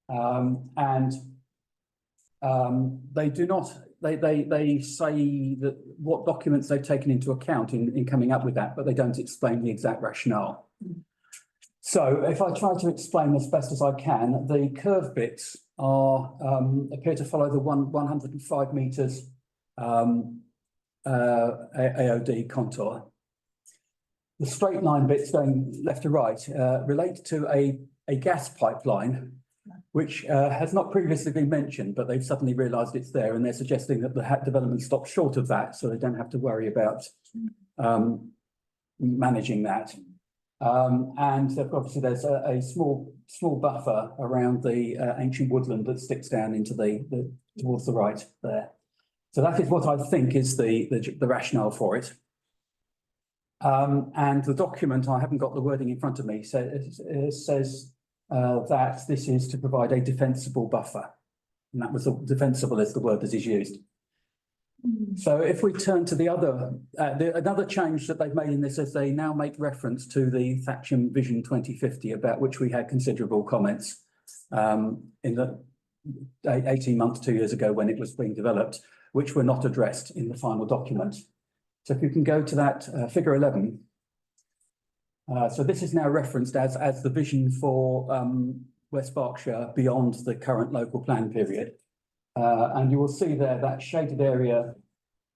They do not, they say that what documents they've taken into account in coming up with that, but they don't explain the exact rationale. So if I try to explain as best as I can, the curve bits appear to follow the 105 metres AOD contour. The straight line bits going left to right relate to a gas pipeline, which has not previously been mentioned, but they've suddenly realised it's there, and they're suggesting that the development stops short of that, so they don't have to worry about managing that. And obviously there's a small buffer around the ancient woodland that sticks down into towards the right there. So that is what I think is the rationale for it. And the document, I haven't got the wording in front of me, says that this is to provide a defensible buffer. And that was defensible is the word that is used. So if we turn to the other, another change that they've made in this is they now make reference to the Thatcham Vision 2050, about which we had considerable comments in the 18 months, 2 years ago when it was being developed, which were not addressed in the final document. So if you can go to that figure 11. So this is now referenced as the vision for West Berkshire beyond the current local plan period. And you will see there that shaded area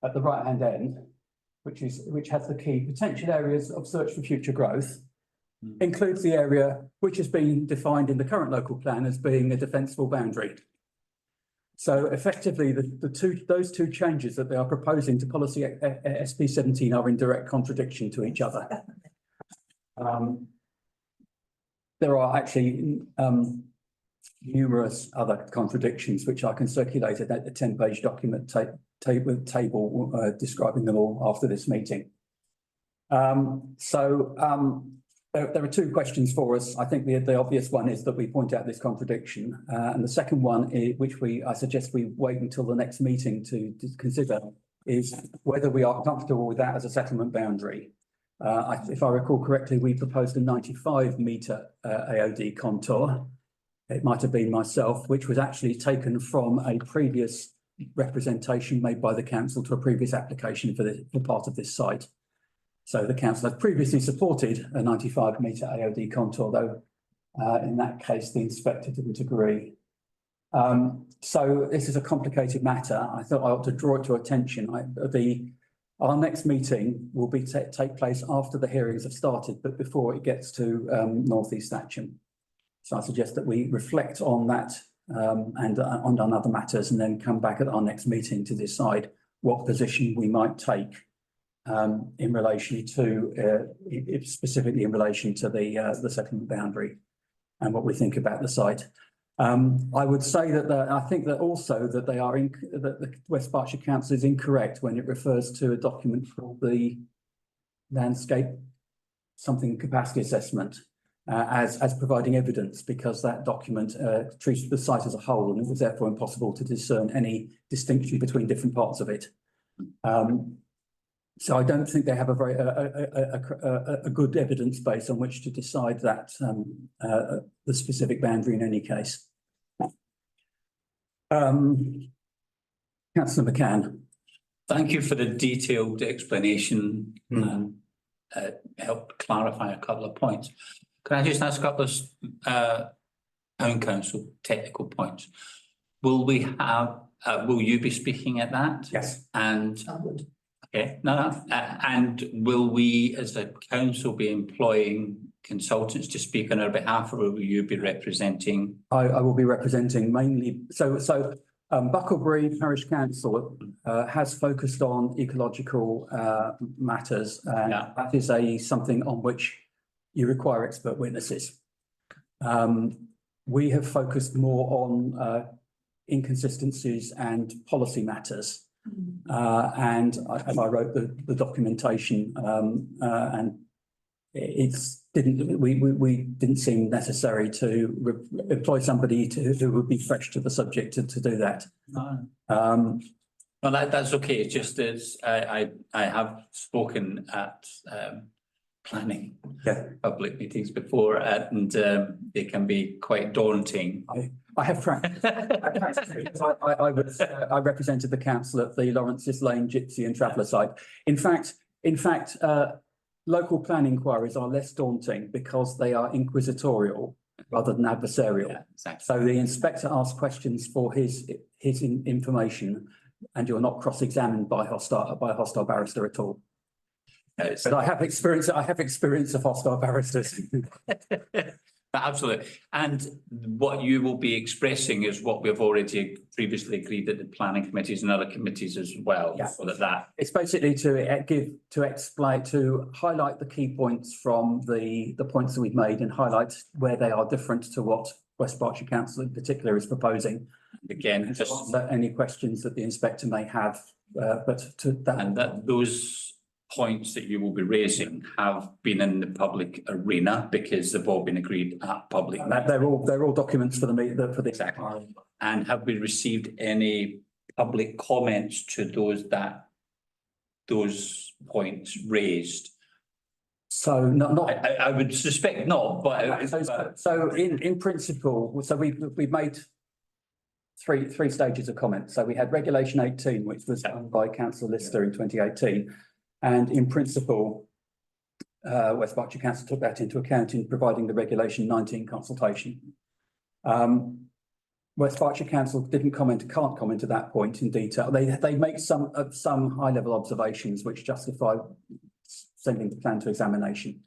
at the right-hand end, which has the key potential areas of search for future growth, includes the area which has been defined in the current local plan as being a defensible boundary. So effectively, those two changes that they are proposing to policy SP 17 are in direct contradiction to each other. There are actually numerous other contradictions which I can circulate at a 10-page document table describing them all after this meeting. There are two questions for us. I think the obvious one is that we point out this contradiction, and the second one, which I suggest we wait until the next meeting to consider, is whether we are comfortable with that as a settlement boundary. If I recall correctly, we proposed a 95-metre AOD contour. It might have been myself, which was actually taken from a previous representation made by the council to a previous application for part of this site. So the council has previously supported a 95-metre AOD contour, though in that case the inspector didn't agree. So this is a complicated matter. I thought I ought to draw it to attention. Our next meeting will take place after the hearings have started, but before it gets to North East Thatcham. So I suggest that we reflect on that and on other matters, and then come back at our next meeting to decide what position we might take in relation to, specifically in relation to the settlement boundary and what we think about the site. I would say that I think that also that that the West Berkshire Council is incorrect when it refers to a document called the landscape capacity assessment as providing evidence, because that document treats the site as a whole, and it was therefore impossible to discern any distinction between different parts of it. So I don't think they have a good evidence base on which to decide that the specific boundary in any case. Councillor McCann. Thank you for the detailed explanation and helped clarify a couple of points. Can I just ask a couple of Town Council technical points? Will you be speaking at that? Yes. And okay, and will we as a council be employing consultants to speak on our behalf, or will you be representing? I will be representing mainly, Bucklebury Parish Council has focused on ecological matters, and that is something on which you require expert witnesses. We have focused more on inconsistencies and policy matters. And I wrote the documentation and we didn't seem necessary to employ somebody who would be fresh to the subject to do that. No. Um, Well, that's okay. It's just as I have spoken at planning Yeah. public meetings before, and they can be quite daunting. I have practiced. I represented the council at the Lawrence's Lane Gypsy and Traveller site. In fact, local plan inquiries are less daunting because they are inquisitorial rather than adversarial. Yeah, exactly. So the inspector asks questions for his information, and you're not cross-examined by a hostile barrister at all. But I have experience of hostile barristers. Absolutely. And what you will be expressing is what we've already previously agreed at the planning committees and other committees as well. Yeah. So that It's basically to highlight the key points from the points that we've made and highlight where they are different to what West Berkshire Council in particular is proposing. again, just Answer any questions that the inspector may have, but to that. and that those points that you will be raising have been in the public arena because they've all been agreed at public. They're all documents for the Exactly. And have we received any public comments to those points raised? So not. I would suspect not, but. So in principle, so we've made three stages of comment. So we had Regulation 18, which was done by Councillor Lister in 2018. And in principle, West Berkshire Council took that into account in providing the Regulation 19 consultation. West Berkshire Council can't comment at that point in detail. They make some high-level observations which justify sending the plan to examination.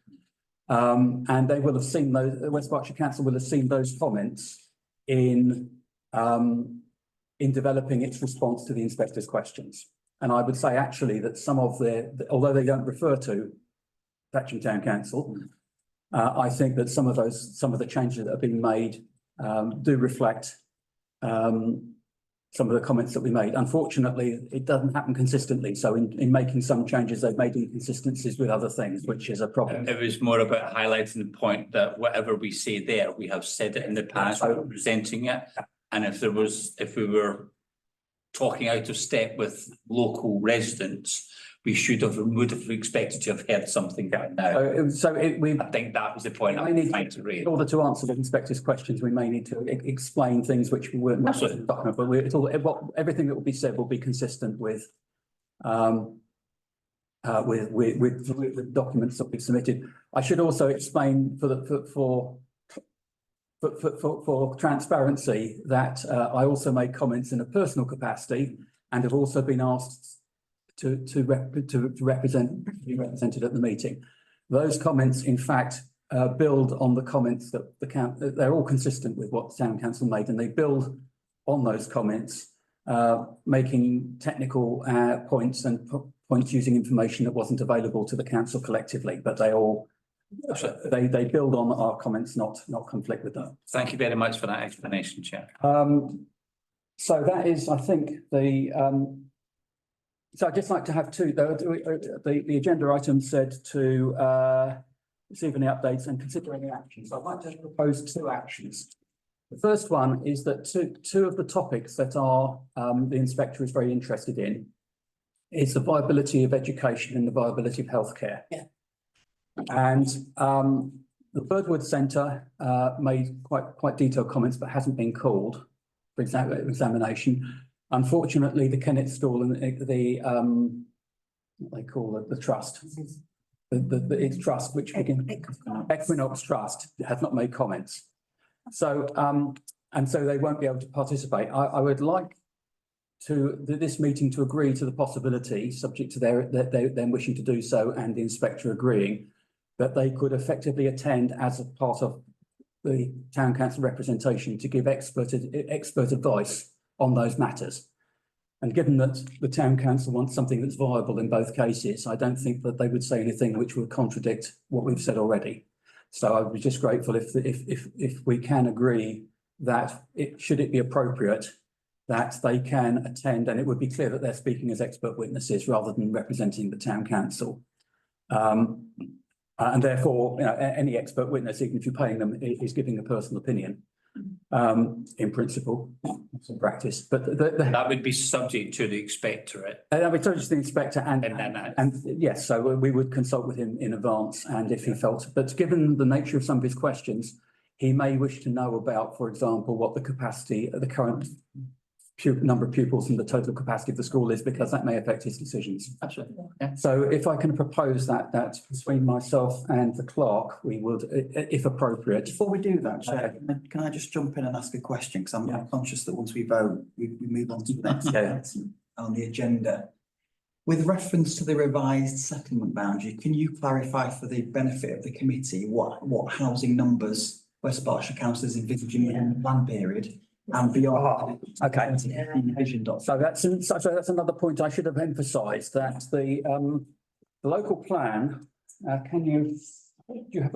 And they will have seen those, West Berkshire Council will have seen those comments in developing its response to the inspector's questions. And I would say actually that some of although they don't refer to Thatcham Town Council, I think that some of the changes that have been made do reflect some of the comments that we made. Unfortunately, it doesn't happen consistently. So in making some changes, they've made inconsistencies with other things, which is a problem. It was more about highlighting the point that whatever we say there, we have said it in the past, we're presenting it. And if we were talking out of step with local residents, we would have expected to have heard something right now. I think that was the point I was trying to raise. In order to answer the inspector's questions, we may need to explain things which we weren't talking about, but everything that will be said will be consistent with documents that we've submitted. I should also explain for transparency that I also made comments in a personal capacity and have also been asked to be represented at the meeting. Those comments, in fact, build on the comments that they're all consistent with what the Town Council made, and they build on those comments, making technical points and points using information that wasn't available to the council collectively, but they build on our comments, not conflict with them. Thank you very much for that explanation, Chair. So that is, I think, so I'd just like to have the agenda item said to receive any updates and consider any actions. So I'd like to propose two actions. The first one is that two of the topics that the inspector is very interested in is the viability of education and the viability of healthcare. Yeah. And the Birdwood Centre made quite detailed comments, but hasn't been called for examination. Unfortunately, the Kennett Stall and what they call the trust, its trust, which Equinox Trust, has not made comments. So and so they won't be able to participate. I would like this meeting to agree to the possibility, subject to them wishing to do so and the inspector agreeing, that they could effectively attend as a part of the Town Council representation to give expert advice on those matters. And given that the Town Council wants something that's viable in both cases, I don't think that they would say anything which would contradict what we've said already. So I would be just grateful if we can agree that should it be appropriate, that they can attend, and it would be clear that they're speaking as expert witnesses rather than representing the Town Council. And therefore, you know, any expert witness, even if you're paying them, is giving a personal opinion. In principle, it's in practice, but That would be subject to the inspectorate. and we told you the inspector And and yes, so we would consult with him in advance and if he felt, but given the nature of some of his questions, he may wish to know about, for example, what the capacity, the current number of pupils and the total capacity of the school is, because that may affect his decisions. Absolutely. So if I can propose that between myself and the clerk, we would, if appropriate. Before we do that, Chair, can I just jump in and ask a question? Because I'm conscious that once we vote, we move on to the next item on the agenda. With reference to the revised settlement boundary, can you clarify for the benefit of the committee what housing numbers West Berkshire Council is envisaging within the plan period and beyond? Okay. Envisioned of. So that's another point I should have emphasised, that the local plan, do you have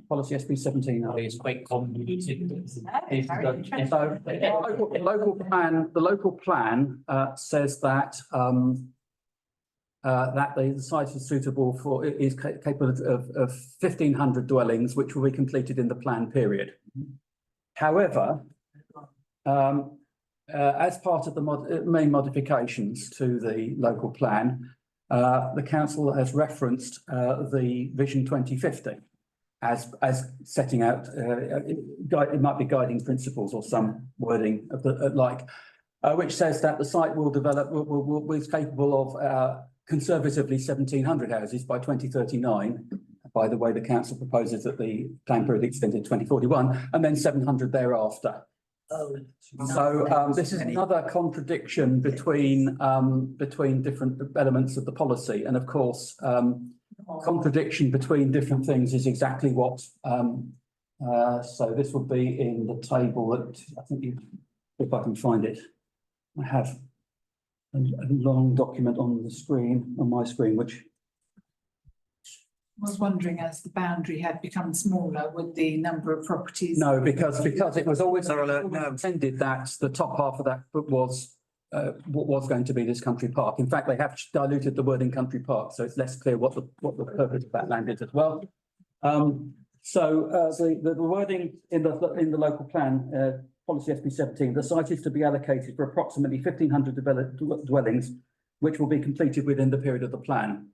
policy SB 17? It's quite complicated. So the local plan says that that the site is suitable for, is capable of 1,500 dwellings, which will be completed in the plan period. However, as part of the main modifications to the local plan, the council has referenced the Vision 2050 as setting out, it might be guiding principles or some wording of the which says that the site will develop, is capable of conservatively 1,700 houses by 2039. By the way, the council proposes that the plan period extended to 2041 and then 700 thereafter. So this is another contradiction between different elements of the policy, and of course, contradiction between different things is exactly what. So this will be in the table that I think, if I can find it, I have a long document on the screen, on my screen, which. I was wondering, as the boundary had become smaller, would the number of properties? No, because it was always intended that the top half of that was what was going to be this country park. In fact, they have diluted the word in country park, so it's less clear what the purpose of that land is as well. So the wording in the local plan, policy SB 17, the site is to be allocated for approximately 1,500 dwellings, which will be completed within the period of the plan.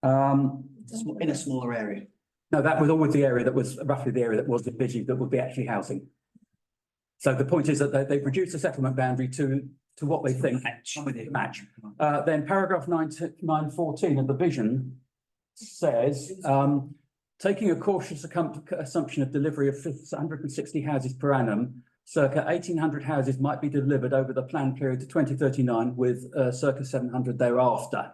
In a smaller area. No, that was always the area that was roughly the area that was envisaged that would be actually housing. So the point is that they reduced the settlement boundary to what they think match. Then paragraph 914 of the vision says, taking a cautious assumption of delivery of 160 houses per annum, circa 1,800 houses might be delivered over the planned period to 2039, with circa 700 thereafter.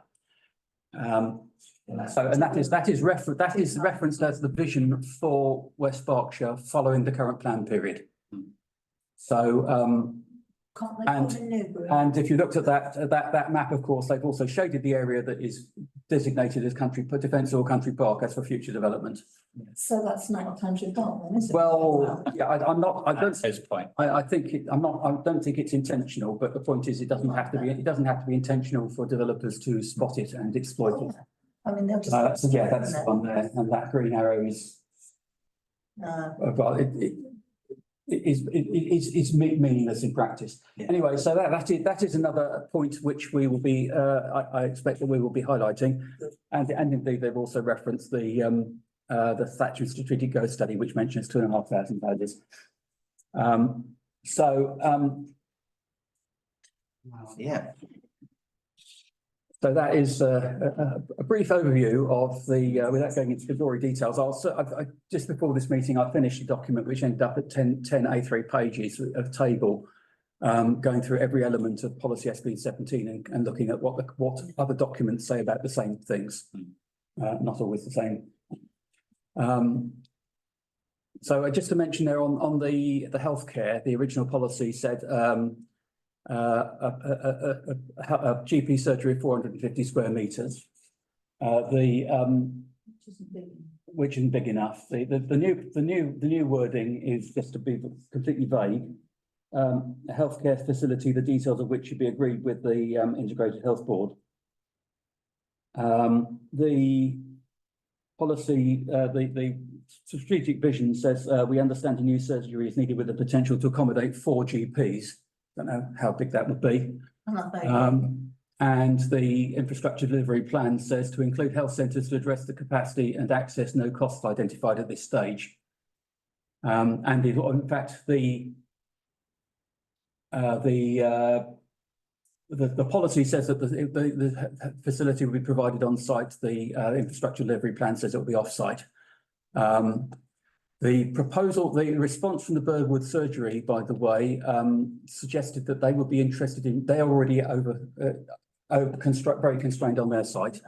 So, and that is referenced as the vision for West Berkshire following the current plan period. So, and if you looked at that map, of course, they've also shaded the area that is designated as country defence or country park as for future development. So that's not a country park, then, is it? Well, yeah, I don't think it's intentional, but the point is, it doesn't have to be intentional for developers to spot it and exploit it. I mean, they'll just. So yeah, that's one there, and that green arrow is, well, it's meaningless in practice. Yeah. Anyway, so that is another point which we will be, I expect that we will be highlighting. And indeed, they've also referenced the Thatcham strategic growth study, which mentions 2,500 houses. Yeah. So that is a brief overview of the, without going into the gory details, I just before this meeting, I finished a document which ended up at 10 A3 pages of table, going through every element of policy SB 17 and looking at what other documents say about the same things, not always the same. So just to mention there on the healthcare, the original policy said a GP surgery of 450 square metres. Which isn't big enough. The new wording is just to be completely vague. A healthcare facility, the details of which should be agreed with the integrated health board. policy, the strategic vision says, we understand a new surgery is needed with the potential to accommodate 4 GPs. Don't know how big that would be. And the infrastructure delivery plan says to include health centres to address the capacity and access no costs identified at this stage. And in fact, the policy says that the facility will be provided on site. The infrastructure delivery plan says it will be off site. The response from the Birdwood surgery, by the way, suggested that they would be interested in, they are already very constrained on their site.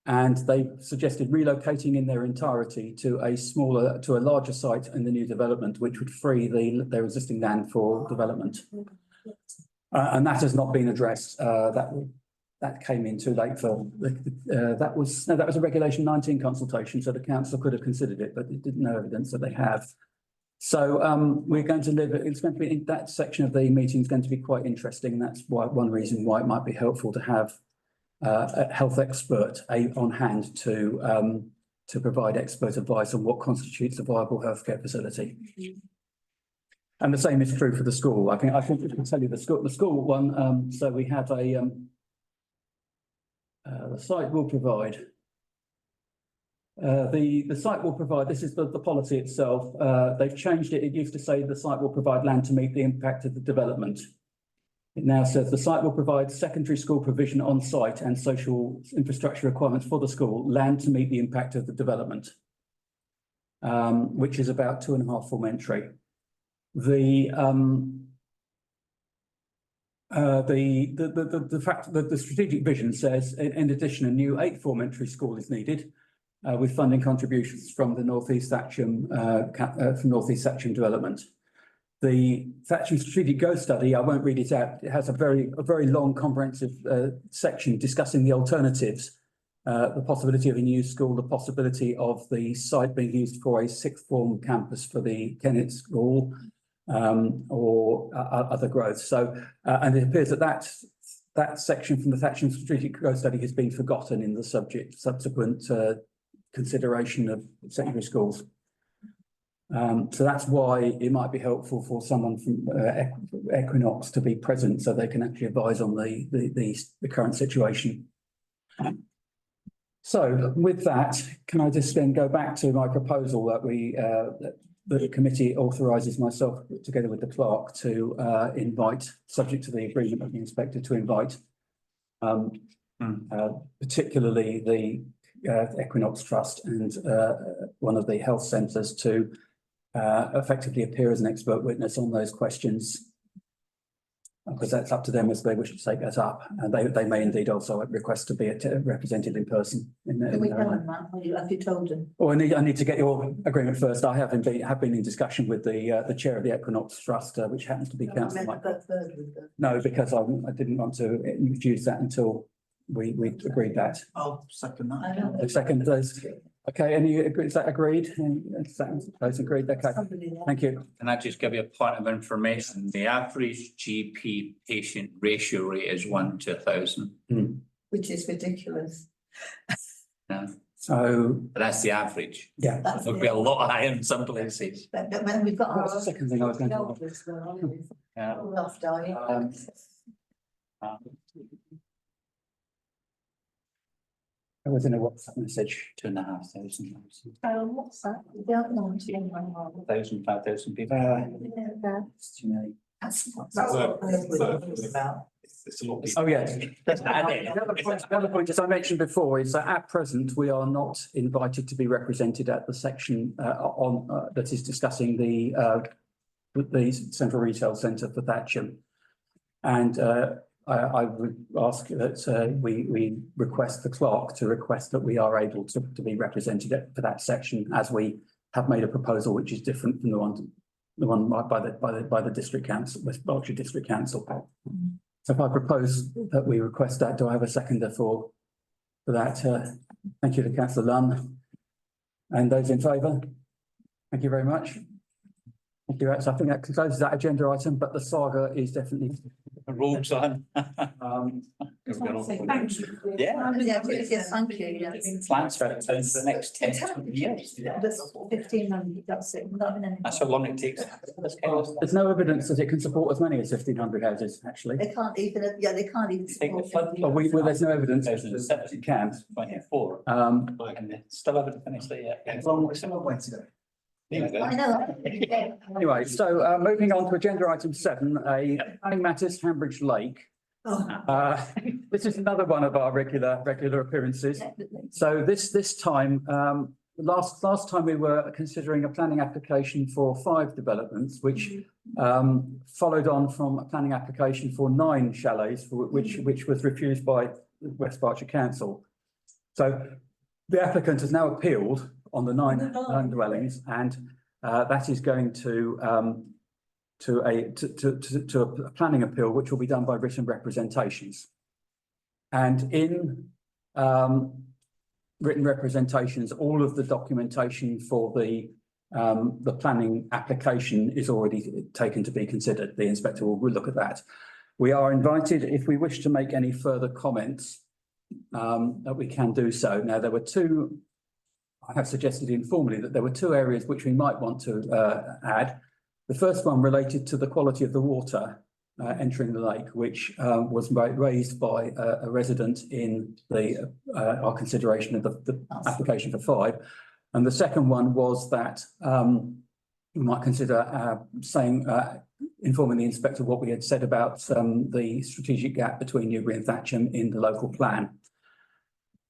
And they suggested relocating in their entirety to a larger site in the new development, which would free their existing land for development. And that has not been addressed. That came in too late for that was a Regulation 19 consultation, so the council could have considered it, but it didn't know evidence that they have. So we're going to it's going to be in that section of the meeting is going to be quite interesting. That's one reason why it might be helpful to have a health expert on hand to provide expert advice on what constitutes a viable healthcare facility. And the same is true for the school. I think we can tell you the school one. So we have the site will provide. The site will provide. This is the policy itself. They've changed it. It used to say the site will provide land to meet the impact of the development. It now says the site will provide secondary school provision on site and social infrastructure requirements for the school, land to meet the impact of the development, which is about 2.5 formentary. The fact that the strategic vision says, in addition, a new 8 formentary school is needed, with funding contributions from the North East Thatcham development. The Thatcham Strategic Go study, I won't read it out. It has a very long, comprehensive section discussing the alternatives, the possibility of a new school, the possibility of the site being used for a 6th form campus for the Kennett School, or other growth. So, and it appears that section from the Thatcham Strategic Growth Study has been forgotten in the subsequent consideration of secondary schools. So that's why it might be helpful for someone from Equinox to be present, so they can actually advise on the current situation. So with that, can I just then go back to my proposal that the committee authorises myself together with the clerk to invite, subject to the agreement of the inspector, to invite particularly the Equinox Trust and one of the health centres to effectively appear as an expert witness on those questions, because that's up to them as they wish to take that up, and they may indeed also request to be represented in person. Have we done that? Have you told them? Oh, I need to get your agreement first. I have been in discussion with the chair of the Equinox Trust, which happens to be Councillor Mike. No, because I didn't want to introduce that until we agreed that. I'll second that. The second those. Okay, is that agreed? Those agreed. Okay, thank you. Can I just give you a point of information? The average GP patient ratio rate is 1 to 1,000. Which is ridiculous. Yeah. So But that's the average. yeah. That's It'll be a lot higher in some places. But when we've got What's our. the second thing I was going to ask? Yeah. Love dying. I was in a WhatsApp message. 2,500. What's that? We don't know. 1,000, 5,000 people. It's too many. That's what we're about. Oh, yes. The other point, as I mentioned before, is that at present, we are not invited to be represented at the section that is discussing the Central Retail Centre for Thatcham. And I would ask that we request the clerk to request that we are able to be represented for that section, as we have made a proposal which is different from the one by the District Council, West Berkshire District Council. So if I propose that we request that, do I have a seconder for that? Thank you to Councillor Lunn. And those in favour? Thank you very much. Thank you. So I think that closes that agenda item, but the saga is definitely. Robes on. Thank you. Yeah. Yes, thank you, yes. Plans for the next 10 to 20 years. That's 1,500, that's it, not even any. That's how long it takes. There's no evidence that it can support as many as 1,500 houses, actually. They can't even, yeah, they can't even. Take the support- flood. There's no evidence that it can. 24, and they still haven't finished it yet. It's a long way to go. I know. Anyway, so moving on to agenda item 7, planning matters, Hambridge Lake. Oh, This is another one of our regular appearances. So this time, last time we were considering a planning application for 5 developments, which followed on from a planning application for 9 chalets, which was refused by West Berkshire Council. So the applicant has now appealed on the 9 dwellings, and that is going to a planning appeal, which will be done by written representations. And in written representations, all of the documentation for the planning application is already taken to be considered. The inspector will look at that. We are invited, if we wish to make any further comments, that we can do so. Now, there were 2, I have suggested informally that there were 2 areas which we might want to add. The first one related to the quality of the water entering the lake, which was raised by a resident in our consideration of the application for 5. And the second one was that we might consider informing the inspector what we had said about the strategic gap between Newbury and Thatcham in the local plan.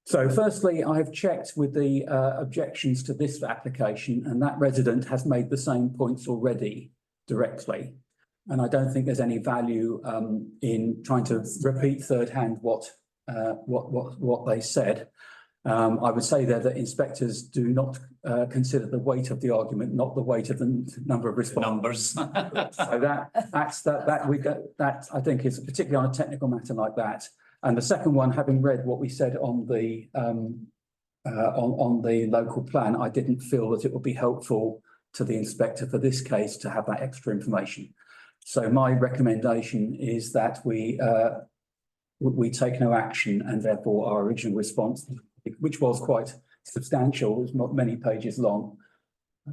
So firstly, I have checked with the objections to this application, and that resident has made the same points already directly. And I don't think there's any value in trying to repeat third hand what they said. I would say there that inspectors do not consider the weight of the argument, not the weight of the number of responses. Numbers. So that I think is particularly on a technical matter like that. And the second one, having read what we said on the local plan, I didn't feel that it would be helpful to the inspector for this case to have that extra information. So my recommendation is that we take no action, and therefore our original response, which was quite substantial, was not many pages long,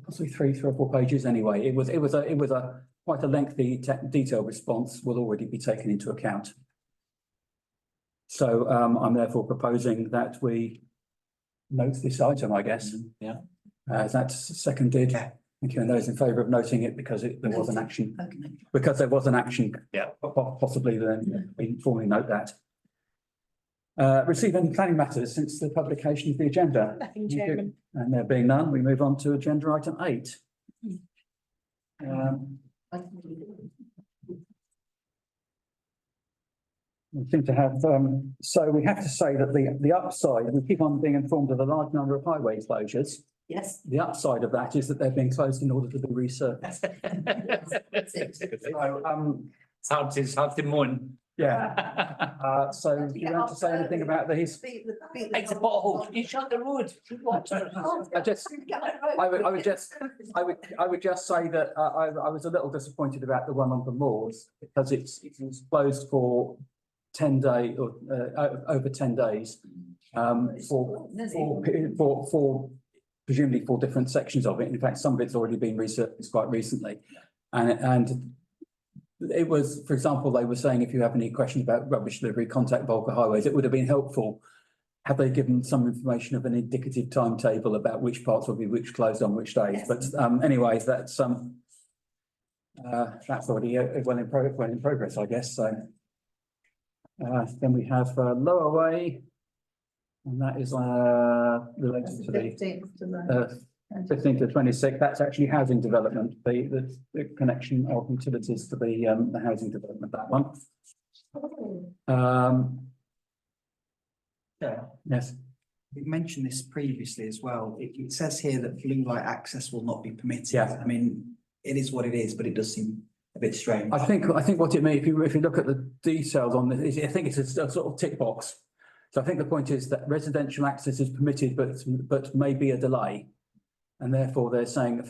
possibly 3 or 4 pages anyway. It was a quite a lengthy detailed response, will already be taken into account. So I'm therefore proposing that we note this item, I guess. Yeah. That's seconded. Yeah. Thank you. And those in favour of noting it because there was an action. Okay. Because there was an action. Yeah. Possibly then we formally note that. Receive any planning matters since the publication of the agenda? Nothing, Thank you. Chairman. And there being none, we move on to agenda item 8. We seem to have, so we have to say that the upside, we keep on being informed of a large number of highway closures. Yes. The upside of that is that they're being closed in order to be resurfaced. That's it. So, It's hard to moan. yeah, so do you want to say anything about these? It's a pothole. You shut the road. I would just say that I was a little disappointed about the one on the moors because it was closed for 10 days or over 10 days for presumably 4 different sections of it. In fact, some of it's already been resurfaced quite recently, and it was, for example, they were saying if you have any questions about rubbish delivery, contact Volker Highways. It would have been helpful had they given some information of an indicative timetable about which parts will be which closed on which days. But anyway, that's already well in progress, I guess. So then we have Lower Way, and that is related to the 15 to 26. That's actually housing development, the connection of utilities to the housing development, that one. Yeah. Yes. We mentioned this previously as well. It says here that blue light access will not be permitted. Yeah. I mean, it is what it is, but it does seem a bit strange. I think what it means, if you look at the details on this, I think it's a sort of tick box. So I think the point is that residential access is permitted, but may be a delay. And therefore, they're saying that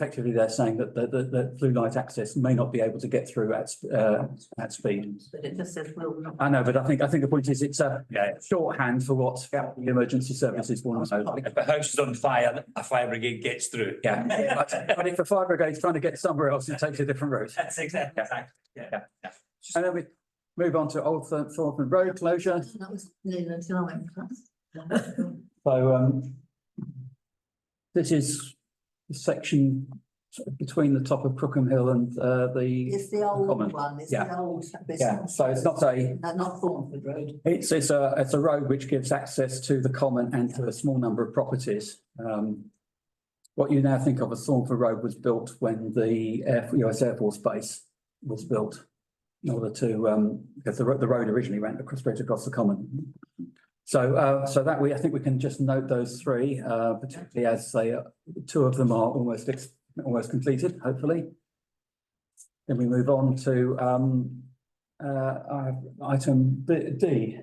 the blue light access may not be able to get through at speed. But it just says will not. I know, but I think the point is it's a shorthand for what the emergency services want to know. If a house is on fire, a fire brigade gets through. Yeah, but if a fire brigade's trying to get somewhere else, it takes a different route. That's exactly, yeah. And then we move on to Old Thornton Road closure. That was nearly until I went to class. So this is the section sort of between the top of Crookham Hill and the It's the old common. one, it's Yeah. the old. yeah. So it's not a Not Thornford Road. it's a road which gives access to the common and to a small number of properties. What you now think of as Thornford Road was built when the US Air Force Base was built in order to because the road originally went straight across the common. So I think we can just note those three, particularly as they two of them are almost completed, hopefully. Then we move on to item D.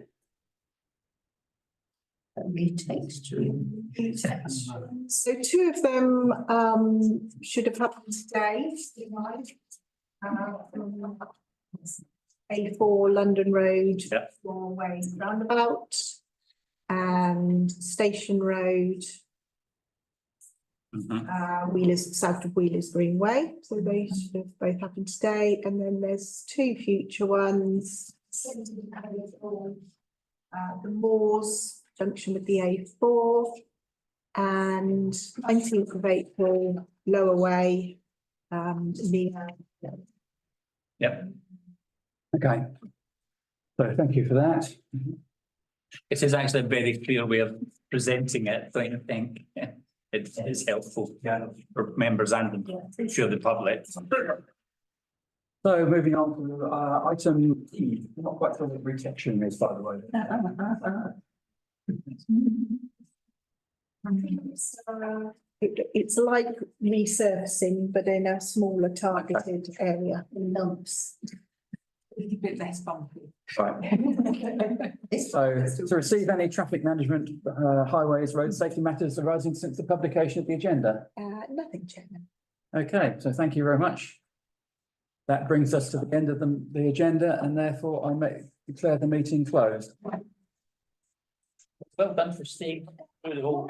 Retexturing. So two of them should have happened today. A4 London Road, Yep. four-way roundabout, and Station Road, Wheelers, south of Wheelers Greenway. So they should have both happened today. And then there's two future ones. The Moors junction with the A4 and 19th of April, Lower Way, near. Yep. Okay. So thank you for that. It is actually a very clear way of presenting it, don't you think? It is helpful for members and sure the public. So moving on to item E, I'm not quite sure what retection is, by the way. It's like resurfacing, but in a smaller targeted area. Lumps. A little bit less bumpy. Right. So to receive any traffic management, highways, road safety matters arising since the publication of the agenda. Nothing, Chairman. Okay, so thank you very much. That brings us to the end of the agenda, and therefore I may declare the meeting closed. Well done for staying through the whole.